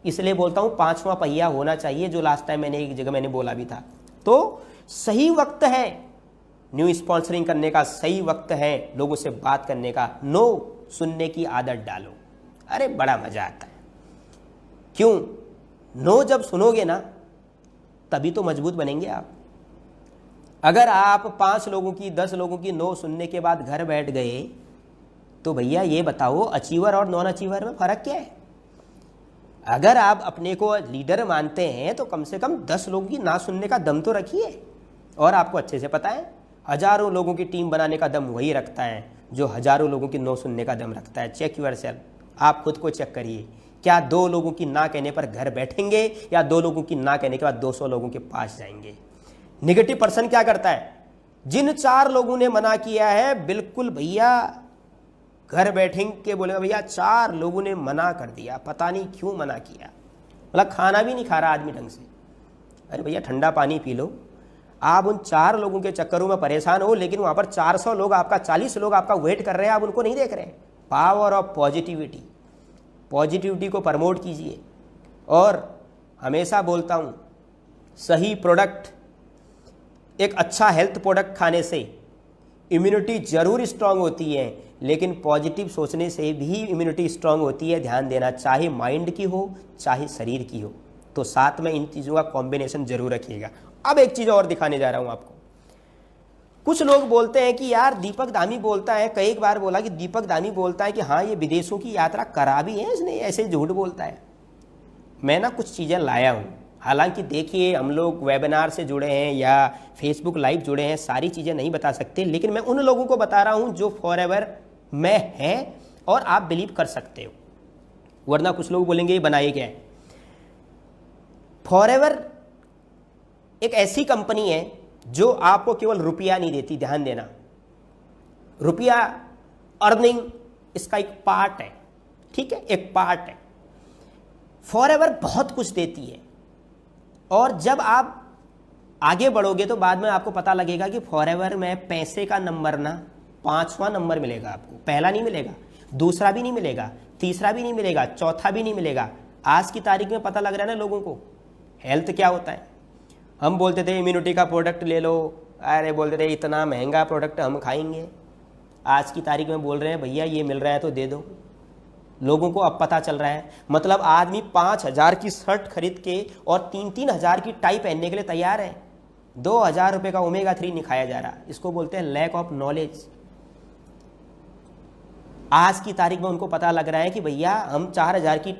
इसलिए बोलता हूँ 5वां पहिया होना चाहिए, जो लास्ट टाइम मैंने एक जगह मैंने बोला भी था। तो सही वक्त है न्यू स्पॉन्सरिंग करने का, सही वक्त है लोगों से बात करने का। नो सुनने की आदत डालो, अरे बड़ा मजा आता है। क्यों? नो जब सुनोगे ना तभी तो मजबूत बनेंगे आप। अगर आप 5 लोगों की, 10 लोगों की नो सुनने के बाद घर बैठ गए तो भैया ये बताओ, अचीवर और नॉन अचीवर में फर्क क्या है? अगर आप अपने को लीडर मानते हैं तो कम से कम 10 लोगों की ना सुनने का दम तो रखिए। और आपको अच्छे से पता है, हजारों लोगों की टीम बनाने का दम वही रखता है जो हजारों लोगों की नो सुनने का दम रखता है। चेक योरसेल्फ, आप खुद को चेक करिए, क्या 2 लोगों की ना कहने पर घर बैठेंगे या 2 लोगों की ना कहने के बाद 200 लोगों के पास जाएंगे। निगेटिव पर्सन क्या करता है, जिन 4 लोगों ने मना किया है बिल्कुल भैया घर बैठेंगे, बोलेगा भैया 4 लोगों ने मना कर दिया, पता नहीं क्यों मना किया, मतलब खाना भी नहीं खा रहा आदमी ढंग से। अरे भैया ठंडा पानी पी लो। आप उन 4 लोगों के चक्करों में परेशान हो, लेकिन वहां पर 400 लोग आपका 40 लोग आपका वेट कर रहे हैं, आप उनको नहीं देख रहे हैं। पावर ऑफ पॉजिटिविटी, पॉजिटिविटी को प्रमोट कीजिए। और हमेशा बोलता हूं, सही प्रोडक्ट, एक अच्छा हेल्थ प्रोडक्ट खाने से इम्यूनिटी जरूर स्ट्रांग होती है, लेकिन पॉजिटिव सोचने से भी इम्यूनिटी स्ट्रांग होती है। ध्यान देना, चाहे माइंड की हो चाहे शरीर की हो। तो साथ में इन चीज़ों का कॉम्बिनेशन जरूर रखिएगा। अब एक चीज़ और दिखाने जा रहा हूं आपको। कुछ लोग बोलते हैं कि यार दीपक दामी बोलता है, कई बार बोला कि दीपक दामी बोलता है कि हाँ ये विदेशों की यात्रा करा भी है इसने, ऐसे झूठ बोलता है। मैं ना कुछ चीज़ें लाया हूँ। हालांकि देखिए, हम लोग वेबिनार से जुड़े हैं या फेसबुक लाइव जुड़े हैं, सारी चीज़ें नहीं बता सकते, लेकिन मैं उन लोगों को बता रहा हूँ जो फॉरएवर में है और आप बिलीव कर सकते हो। वरना कुछ लोग बोलेंगे ये बनाए क्या है। फॉरएवर एक ऐसी कंपनी है जो आपको केवल रुपया नहीं देती, ध्यान देना। रुपया अर्निंग इसका एक पार्ट है, ठीक है, एक पार्ट है। फॉरएवर बहुत कुछ देती है, और जब आप आगे बढ़ोगे तो बाद में आपको पता लगेगा कि फॉरएवर में पैसे का नंबर ना 5वां नंबर मिलेगा आपको। पहला नहीं मिलेगा, दूसरा भी नहीं मिलेगा, तीसरा भी नहीं मिलेगा, चौथा भी नहीं मिलेगा। आज की तारीख में पता लग रहा है ना लोगों को हेल्थ क्या होता है। हम बोलते थे इम्यूनिटी का प्रोडक्ट ले लो, अरे बोलते थे इतना महंगा प्रोडक्ट हम खाएंगे। आज की तारीख में बोल रहे हैं भैया ये मिल रहा है तो दे दो। लोगों को अब पता चल रहा है, मतलब आदमी 5,000 की शर्ट खरीद के और 3-3 हज़ार की टाई पहनने के लिए तैयार है। 2,000 रुपये का ओमेगा 3 नहीं खाया जा रहा। इसको बोलते हैं लैक ऑफ नॉलेज। आज की तारीख में उनको पता लग रहा है कि भैया हम 4,000 की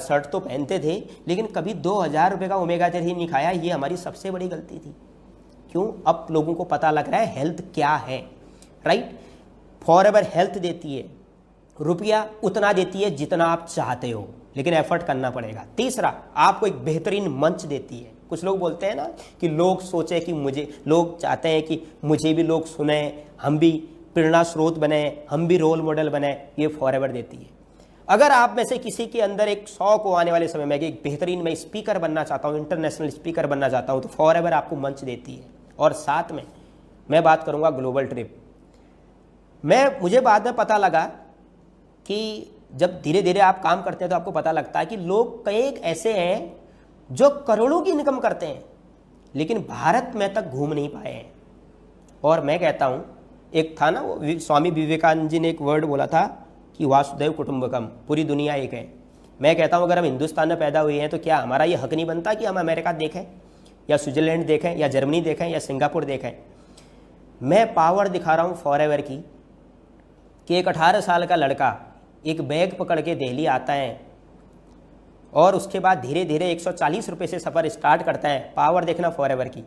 शर्ट तो पहनते थे, लेकिन कभी 2,000 रुपये का ओमेगा 3 नहीं खाया, ये हमारी सबसे बड़ी गलती थी। क्यों? अब लोगों को पता लग रहा है हेल्थ क्या है, राइट। फॉरएवर हेल्थ देती है, रुपया उतना देती है जितना आप चाहते हो, लेकिन एफर्ट करना पड़ेगा। तीसरा, आपको एक बेहतरीन मंच देती है। कुछ लोग बोलते हैं ना कि लोग सोचे कि लोग चाहते हैं कि मुझे भी लोग सुने, हम भी प्रेरणा स्रोत बने, हम भी रोल मॉडल बने। ये फॉरएवर देती है। अगर आप में से किसी के अंदर एक 100 को आने वाले समय में कि एक बेहतरीन मैं स्पीकर बनना चाहता हूँ, इंटरनेशनल स्पीकर बनना चाहता हूँ, तो फॉरएवर आपको मंच देती है। और साथ में मैं बात करूँगा ग्लोबल ट्रिप। मुझे बाद में पता लगा कि जब धीरे धीरे आप काम करते हैं तो आपको पता लगता है कि लोग कई ऐसे हैं जो करोड़ों की इनकम करते हैं, लेकिन भारत में तक घूम नहीं पाए हैं। और मैं कहता हूँ, एक था ना वो स्वामी विवेकानंद जी ने एक वर्ड बोला था कि वासुदेव कुटुंबकम, पूरी दुनिया एक है। मैं कहता हूँ अगर हम हिंदुस्तान में पैदा हुए हैं तो क्या हमारा ये हक नहीं बनता कि हम अमेरिका देखें या स्विट्जरलैंड देखें या जर्मनी देखें या सिंगापुर देखें। मैं पावर दिखा रहा हूँ फॉरएवर की कि एक 18 साल का लड़का एक बैग पकड़ के दिल्ली आता है और उसके बाद धीरे धीरे 140 रुपये से सफ़र स्टार्ट करता है। पावर देखना फॉरएवर की।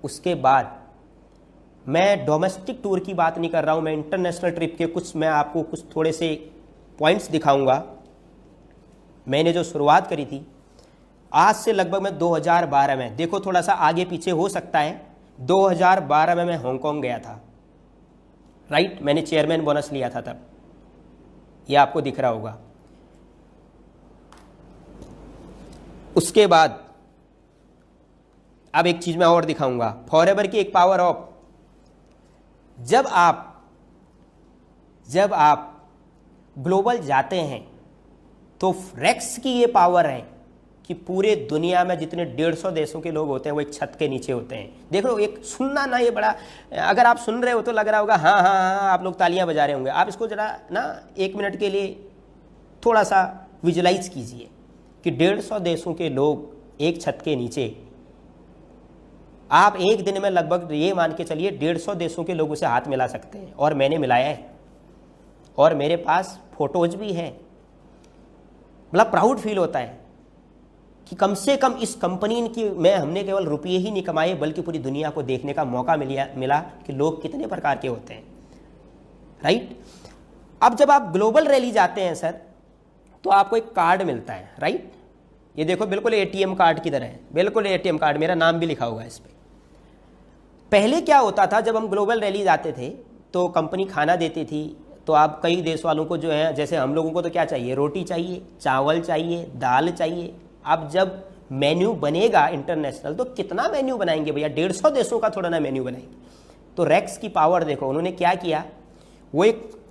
उसके बाद मैं डोमेस्टिक टूर की बात नहीं कर रहा हूँ, मैं इंटरनेशनल ट्रिप के मैं आपको कुछ थोड़े से पॉइंट्स दिखाऊंगा। मैंने जो शुरुआत करी थी आज से लगभग मैं 2012 में, देखो थोड़ा सा आगे पीछे हो सकता है, 2012 में मैं हांगकांग गया था, राइट। मैंने चेयरमैन बोनस लिया था तब, यह आपको दिख रहा होगा। उसके बाद अब एक चीज मैं और दिखाऊंगा, फॉरएवर की एक पावर ऑफ, जब आप ग्लोबल जाते हैं तो रेक्स की ये पावर है कि पूरे दुनिया में जितने 150 देशों के लोग होते हैं वो एक छत के नीचे होते हैं। देख लो, एक सुनना ना, ये बड़ा, अगर आप सुन रहे हो तो लग रहा होगा हाँ हाँ हाँ, आप लोग तालियां बजा रहे होंगे। आप इसको जरा ना 1 मिनट के लिए थोड़ा सा विजुलाइज कीजिए कि 150 देशों के लोग एक छत के नीचे, आप एक दिन में लगभग ये मान के चलिए 150 देशों के लोगों से हाथ मिला सकते हैं। और मैंने मिलाया है और मेरे पास फोटोज भी हैं, मतलब प्राउड फील होता है। कि कम से कम इस कंपनी की में हमने केवल रुपये ही नहीं कमाए बल्कि पूरी दुनिया को देखने का मौका मिला कि लोग कितने प्रकार के होते हैं, राइट। अब जब आप ग्लोबल रैली जाते हैं सर, तो आपको एक कार्ड मिलता है, राइट। ये देखो बिल्कुल एटीएम कार्ड की तरह है, बिल्कुल एटीएम कार्ड, मेरा नाम भी लिखा हुआ है इस पर। पहले क्या होता था, जब हम ग्लोबल रैली जाते थे तो कंपनी खाना देती थी, तो आप कई देश वालों को जो है, जैसे हम लोगों को तो क्या चाहिए, रोटी चाहिए, चावल चाहिए, दाल चाहिए। अब जब मेन्यू बनेगा इंटरनेशनल, तो कितना मेन्यू बनाएंगे भैया, 150 देशों का थोड़ा ना मेन्यू बनाएंगे। तो रेक्स की पावर देखो, उन्होंने क्या किया, वो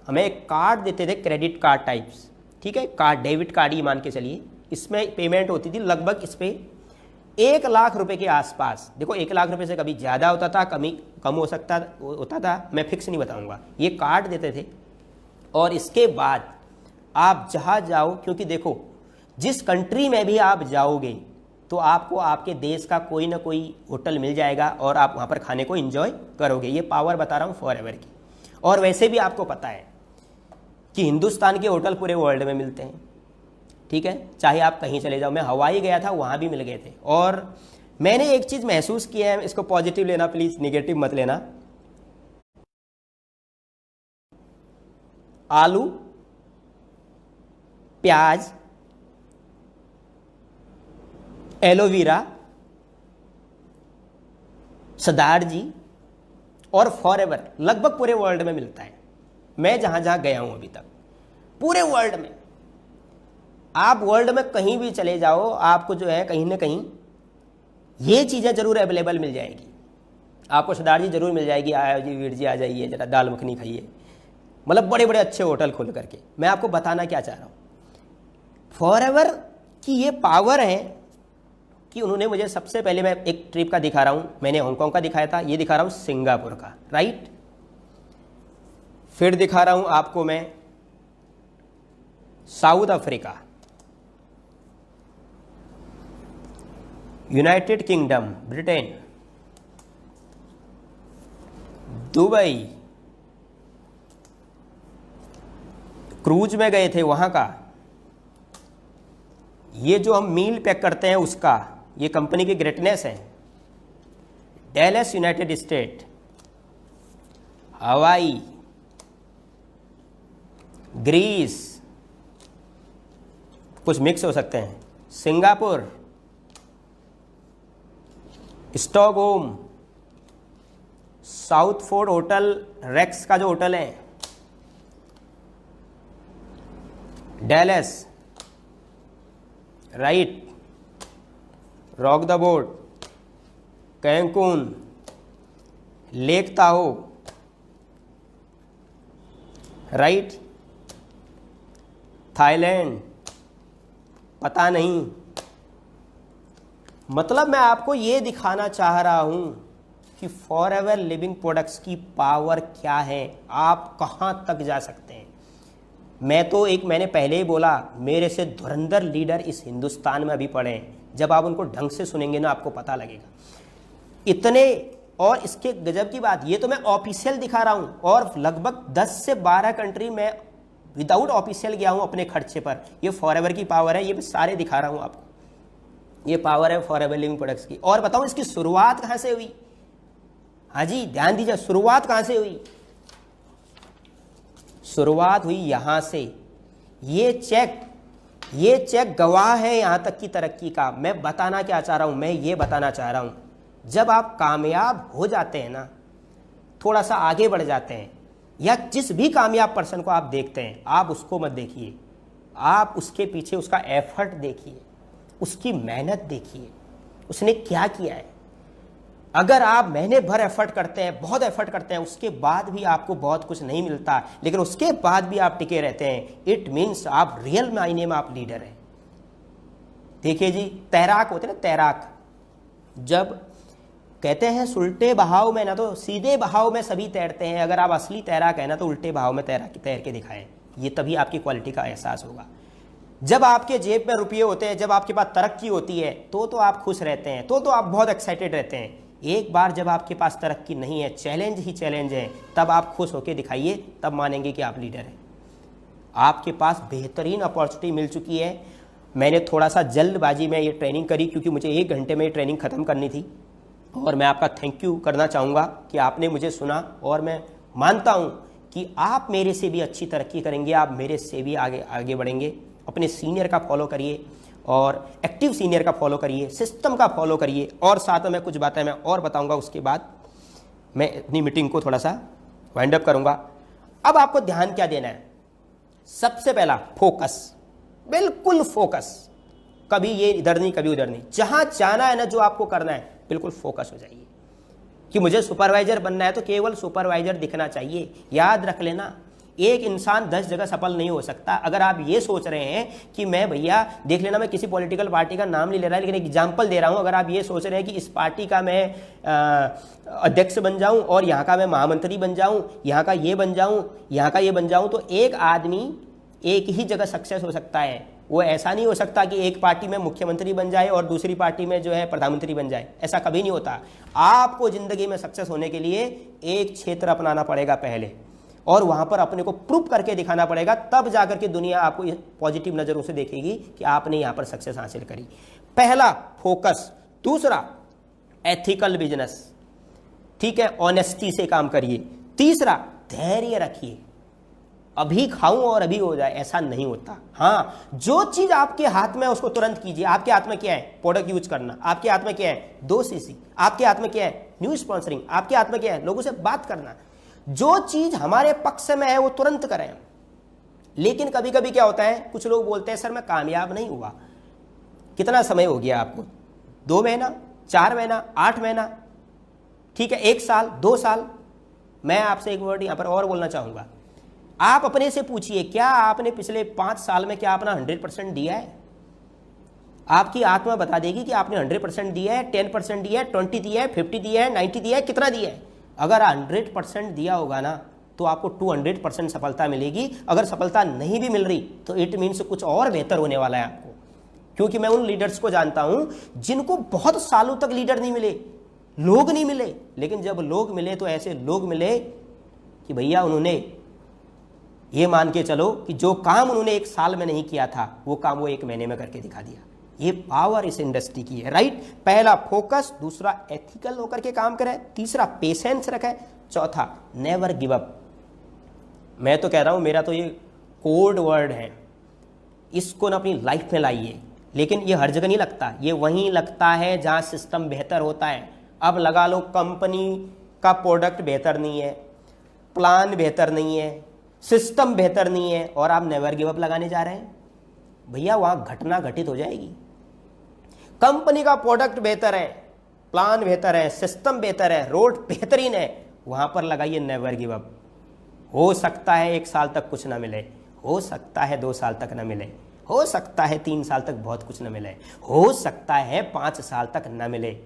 हमें एक कार्ड देते थे, क्रेडिट कार्ड टाइप्स, ठीक है, कार्ड, डेबिट कार्ड ही मान के चलिए। इसमें पेमेंट होती थी लगभग इस पर 1 लाख रुपए के आसपास। देखो 1 लाख रुपए से कभी ज़्यादा होता था, कम हो सकता होता था, मैं फिक्स नहीं बताऊंगा। ये कार्ड देते थे और इसके बाद आप जहाँ जाओ, क्योंकि देखो जिस कंट्री में भी आप जाओगे तो आपको आपके देश का कोई ना कोई होटल मिल जाएगा और आप वहाँ पर खाने को एंजॉय करोगे। ये पावर बता रहा हूँ फॉरएवर की। और वैसे भी आपको पता है कि हिंदुस्तान के होटल पूरे वर्ल्ड में मिलते हैं, ठीक है, चाहे आप कहीं चले जाओ। मैं हवाई गया था, वहाँ भी मिल गए थे। और मैंने एक चीज़ महसूस की है, इसको पॉजिटिव लेना प्लीज़, नेगेटिव मत लेना। आलू, प्याज, एलोवेरा, सदार जी और फॉरएवर लगभग पूरे वर्ल्ड में मिलता है। मैं जहां जहां गया हूं अभी तक, पूरे वर्ल्ड में, आप वर्ल्ड में कहीं भी चले जाओ, आपको जो है कहीं ना कहीं ये चीज़ें जरूर अवेलेबल मिल जाएगी। आपको सदार जी जरूर मिल जाएगी, आया जी वीर जी आ जाइए, जरा दाल मखनी खाइए, मतलब बड़े बड़े अच्छे होटल खोल करके। मैं आपको बताना क्या चाह रहा हूँ, फॉरएवर की ये पावर है कि उन्होंने मुझे सबसे पहले, मैं एक ट्रिप का दिखा रहा हूँ, मैंने हांगकांग का दिखाया था, ये दिखा रहा हूँ सिंगापुर का, राइट। फिर दिखा रहा हूँ आपको मैं south Africa, United kingdom, Britain, Dubai, cruise में गए थे वहां का, ये जो हम मील पैक करते हैं उसका, ये कंपनी की ग्रेटनेस है। Dallas United State, Hawaii, Greece, कुछ मिक्स हो सकते हैं, Singapore, Stockholm, south fort hotel, Rex का जो होटल है, Dallas, right, rock the boat, Cancun, Lake Tahoe, right, Thailand, पता नहीं। मतलब मैं आपको ये दिखाना चाह रहा हूं कि फॉरएवर लिविंग प्रोडक्ट्स की पावर क्या है, आप कहां तक जा सकते हैं। मैं तो मैंने पहले ही बोला, मेरे से धुरंधर लीडर इस हिंदुस्तान में अभी पड़े हैं। जब आप उनको ढंग से सुनेंगे ना, आपको पता लगेगा इतने। और इसके गजब की बात, ये तो मैं ऑफिशियल दिखा रहा हूं, और लगभग 10 से 12 कंट्री में विदाउट ऑफिशियल गया हूं अपने खर्चे पर। ये फॉरएवर की पावर है, ये मैं सारे दिखा रहा हूं आपको। ये पावर है फॉरएवर लिविंग प्रोडक्ट्स की। और बताऊं इसकी शुरुआत कहां से हुई? हाँ जी, ध्यान दीजिए, शुरुआत कहां से हुई? शुरुआत हुई यहां से। ये चेक गवाह है यहां तक की तरक्की का। मैं बताना क्या चाह रहा हूं, मैं ये बताना चाह रहा हूं, जब आप कामयाब हो जाते हैं ना, थोड़ा सा आगे बढ़ जाते हैं, या जिस भी कामयाब पर्सन को आप देखते हैं, आप उसको मत देखिए, आप उसके पीछे उसका एफर्ट देखिए, उसकी मेहनत देखिए, उसने क्या किया है। अगर आप महीने भर एफर्ट करते हैं, बहुत एफर्ट करते हैं, उसके बाद भी आपको बहुत कुछ नहीं मिलता, लेकिन उसके बाद भी आप टिके रहते हैं, इट मीन्स आप रियल मायने में आप लीडर हैं। देखिए जी, तैराक होते हैं ना, तैराक जब कहते हैं उल्टे बहाव में ना तो सीधे बहाव में सभी तैरते हैं, अगर आप असली तैराक है ना तो उल्टे बहाव में तैर के दिखाएं, ये तभी आपकी क्वालिटी का एहसास होगा। जब आपके जेब में रुपये होते हैं, जब आपके पास तरक्की होती है, तो आप खुश रहते हैं, तो आप बहुत एक्साइटेड रहते हैं। एक बार जब आपके पास तरक्की नहीं है, चैलेंज ही चैलेंज है, तब आप खुश होकर दिखाइए, तब मानेंगे कि आप लीडर हैं। आपके पास बेहतरीन अपॉर्चुनिटी मिल चुकी है, मैंने थोड़ा सा जल्दबाजी में ये ट्रेनिंग करी क्योंकि मुझे 1 घंटे में ये ट्रेनिंग ख़त्म करनी थी, और मैं आपका थैंक यू करना चाहूँगा कि आपने मुझे सुना, और मैं मानता हूँ कि आप मेरे से भी अच्छी तरक्की करेंगे, आप मेरे से भी आगे आगे बढ़ेंगे। अपने सीनियर का फॉलो करिए और एक्टिव सीनियर का फॉलो करिए, सिस्टम का फॉलो करिए, और साथ में कुछ बातें मैं और बताऊँगा, उसके बाद मैं अपनी मीटिंग को थोड़ा सा वाइंड अप करूँगा। अब आपको ध्यान क्या देना है? सबसे पहला फोकस, बिल्कुल फोकस, कभी ये इधर नहीं कभी उधर नहीं, जहां जाना है ना, जो आपको करना है, बिल्कुल फोकस हो जाइए कि मुझे सुपरवाइजर बनना है तो केवल सुपरवाइजर दिखना चाहिए। याद रख लेना, एक इंसान 10 जगह सफल नहीं हो सकता। अगर आप ये सोच रहे हैं कि मैं, भैया देख लेना, मैं किसी पॉलिटिकल पार्टी का नाम नहीं ले रहा, लेकिन एग्जाम्पल दे रहा हूं, अगर आप ये सोच रहे हैं कि इस पार्टी का मैं अध्यक्ष बन जाऊं और यहाँ का मैं महामंत्री बन जाऊं, यहाँ का ये बन जाऊं, यहाँ का ये बन जाऊं, तो एक आदमी एक ही जगह सक्सेस हो सकता है। वो ऐसा नहीं हो सकता कि एक पार्टी में मुख्यमंत्री बन जाए और दूसरी पार्टी में जो है प्रधानमंत्री बन जाए, ऐसा कभी नहीं होता। आपको जिंदगी में सक्सेस होने के लिए एक क्षेत्र अपनाना पड़ेगा पहले, और वहां पर अपने को प्रूव करके दिखाना पड़ेगा, तब जाकर के दुनिया आपको पॉजिटिव नजरों से देखेगी कि आपने यहां पर सक्सेस हासिल करी। पहला फोकस। दूसरा एथिकल बिजनेस, ठीक है, ऑनेस्टी से काम करिए। तीसरा धैर्य रखिए, अभी खाऊं और अभी हो जाए, ऐसा नहीं होता। हाँ, जो चीज आपके हाथ में है उसको तुरंत कीजिए। आपके हाथ में क्या है? प्रोडक्ट यूज करना। आपके हाथ में क्या है? 2 सीसी। आपके हाथ में क्या है? New sponsoring. आपके हाथ में क्या है? लोगों से बात करना। जो चीज हमारे पक्ष में है वो तुरंत करें। लेकिन कभी कभी क्या होता है, कुछ लोग बोलते हैं सर मैं कामयाब नहीं हुआ। कितना समय हो गया आपको? 2 महीना, 4 महीना, 8 महीना, ठीक है, 1 साल, 2 साल। मैं आपसे एक वर्ड यहां पर और बोलना चाहूंगा। आप अपने से पूछिए, क्या आपने पिछले 5 साल में क्या अपना 100% दिया है? आपकी आत्मा बता देगी कि आपने 100% दिया है, 10% दिया है, 20 दिया है, 50 दिया है, 90 दिया है, कितना दिया है। अगर 100% दिया होगा ना, तो आपको 200% सफलता मिलेगी। अगर सफलता नहीं भी मिल रही तो इट मीन्स कुछ और बेहतर होने वाला है आपको। क्योंकि मैं उन लीडर्स को जानता हूं जिनको बहुत सालों तक लीडर नहीं मिले, लोग नहीं मिले, लेकिन जब लोग मिले तो ऐसे लोग मिले कि भैया उन्होंने ये मान के चलो कि जो काम उन्होंने 1 साल में नहीं किया था, वो काम वो 1 महीने में करके दिखा दिया। ये पावर इस इंडस्ट्री की है, राइट। पहला फोकस, दूसरा एथिकल होकर के काम करें, तीसरा पेशेंस रखें, चौथा नेवर गिव अप। मैं तो कह रहा हूं, मेरा तो ये कोड वर्ड है, इसको ना अपनी लाइफ में लाइए। लेकिन ये हर जगह नहीं लगता, ये वहीं लगता है जहां सिस्टम बेहतर होता है। अब लगा लो कंपनी का प्रोडक्ट बेहतर नहीं है, प्लान बेहतर नहीं है, सिस्टम बेहतर नहीं है, और आप नेवर गिव अप लगाने जा रहे हैं, भैया वहां घटना घटित हो जाएगी। कंपनी का प्रोडक्ट बेहतर है, प्लान बेहतर है, सिस्टम बेहतर है, रोड बेहतरीन है, वहां पर लगाइए नेवर गिव अप। हो सकता है 1 साल तक कुछ ना मिले, हो सकता है 2 साल तक ना मिले, हो सकता है 3 साल तक बहुत कुछ ना मिले, हो सकता है 5 साल तक ना मिले,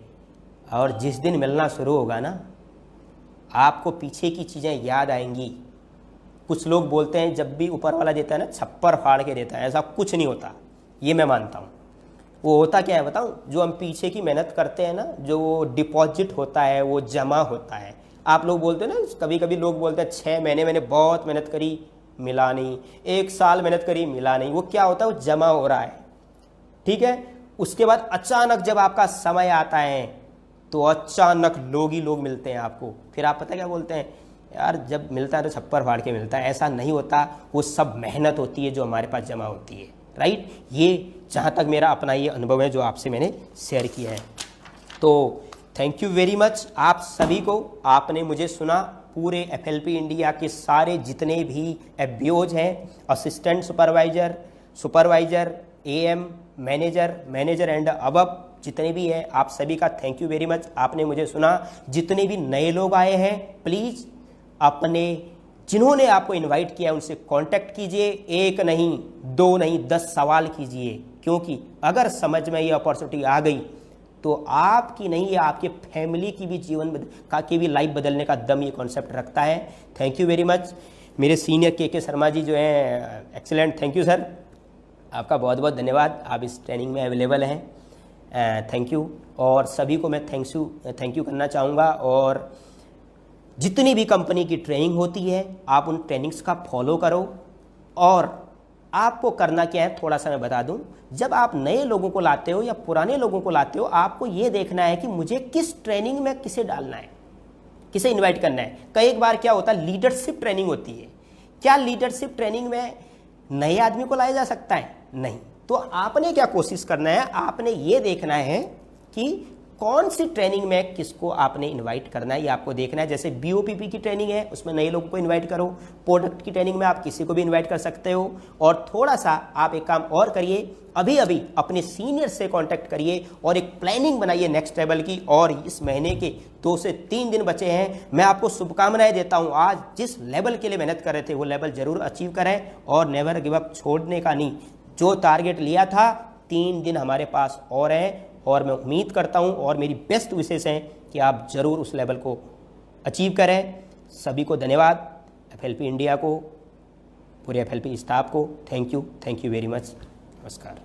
और जिस दिन मिलना शुरू होगा ना, आपको पीछे की चीजें याद आएंगी। कुछ लोग बोलते हैं जब भी ऊपर वाला देता है ना, छप्पर फाड़ के देता है, ऐसा कुछ नहीं होता, ये मैं मानता हूँ। वो होता क्या है बताऊँ? जो हम पीछे की मेहनत करते हैं ना, जो वो डिपॉजिट होता है, वो जमा होता है। आप लोग बोलते हैं ना, कभी कभी लोग बोलते हैं 6 महीने मैंने बहुत मेहनत करी, मिला नहीं, 1 साल मेहनत करी, मिला नहीं। वो क्या होता है? वो जमा हो रहा है, ठीक है। उसके बाद अचानक जब आपका समय आता है तो अचानक लोग ही लोग मिलते हैं आपको। फिर आप पता क्या बोलते हैं, यार जब मिलता है तो छप्पर फाड़ के मिलता है। ऐसा नहीं होता, वो सब मेहनत होती है जो हमारे पास जमा होती है, राइट। ये जहाँ तक मेरा अपना ये अनुभव है जो आपसे मैंने शेयर किया है। तो थैंक यू वेरी मच आप सभी को, आपने मुझे सुना। पूरे FLP इंडिया के सारे जितने भी FBOs हैं, assistant supervisor, supervisor, AM, manager and above जितने भी हैं, आप सभी का थैंक यू वेरी मच, आपने मुझे सुना। जितने भी नए लोग आए हैं, प्लीज़ अपने जिन्होंने आपको इनवाइट किया उनसे कांटेक्ट कीजिए। 1 नहीं, 2 नहीं, 10 सवाल कीजिए, क्योंकि अगर समझ में ये अपॉर्चुनिटी आ गई तो आपकी नहीं, ये आपके फैमिली की भी जीवन की भी लाइफ बदलने का दम ये कॉन्सेप्ट रखता है। Thank you very much. मेरे सीनियर के शर्मा जी जो हैं, एक्सीलेंट, थैंक यू सर, आपका बहुत बहुत धन्यवाद, आप इस ट्रेनिंग में अवेलेबल हैं, थैंक यू। और सभी को मैं थैंक यू करना चाहूँगा। और जितनी भी कंपनी की ट्रेनिंग होती है, आप उन ट्रेनिंग्स का फॉलो करो और आपको करना क्या है थोड़ा सा मैं बता दूं। जब आप नए लोगों को लाते हो या पुराने लोगों को लाते हो, आपको ये देखना है कि मुझे किस ट्रेनिंग में किसे डालना है, किसे इनवाइट करना है। कई बार क्या होता है, लीडरशिप ट्रेनिंग होती है। क्या लीडरशिप ट्रेनिंग में नए आदमी को लाया जा सकता है? नहीं। तो आपने क्या कोशिश करना है, आपने ये देखना है कि कौन सी ट्रेनिंग में किसको आपने इनवाइट करना है, ये आपको देखना है। जैसे BOPP की ट्रेनिंग है, उसमें नए लोगों को इनवाइट करो। प्रोडक्ट की ट्रेनिंग में आप किसी को भी इनवाइट कर सकते हो। और थोड़ा सा आप एक काम और करिए, अभी अभी अपने सीनियर से कांटेक्ट करिए और एक प्लानिंग बनाइए नेक्स्ट लेवल की। और इस महीने के 2 से 3 दिन बचे हैं, मैं आपको शुभकामनाएं देता हूं। आज जिस लेवल के लिए मेहनत कर रहे थे वो लेवल जरूर अचीव करें और नेवर गिव अप, छोड़ने का नहीं। जो टारगेट लिया था 3 दिन हमारे पास और हैं, और मैं उम्मीद करता हूं और मेरी बेस्ट विशेष हैं कि आप ज़रूर उस लेवल को अचीव करें। सभी को धन्यवाद, FLP इंडिया को, पूरे FLP स्टाफ को थैंक यू वेरी मच। नमस्कार।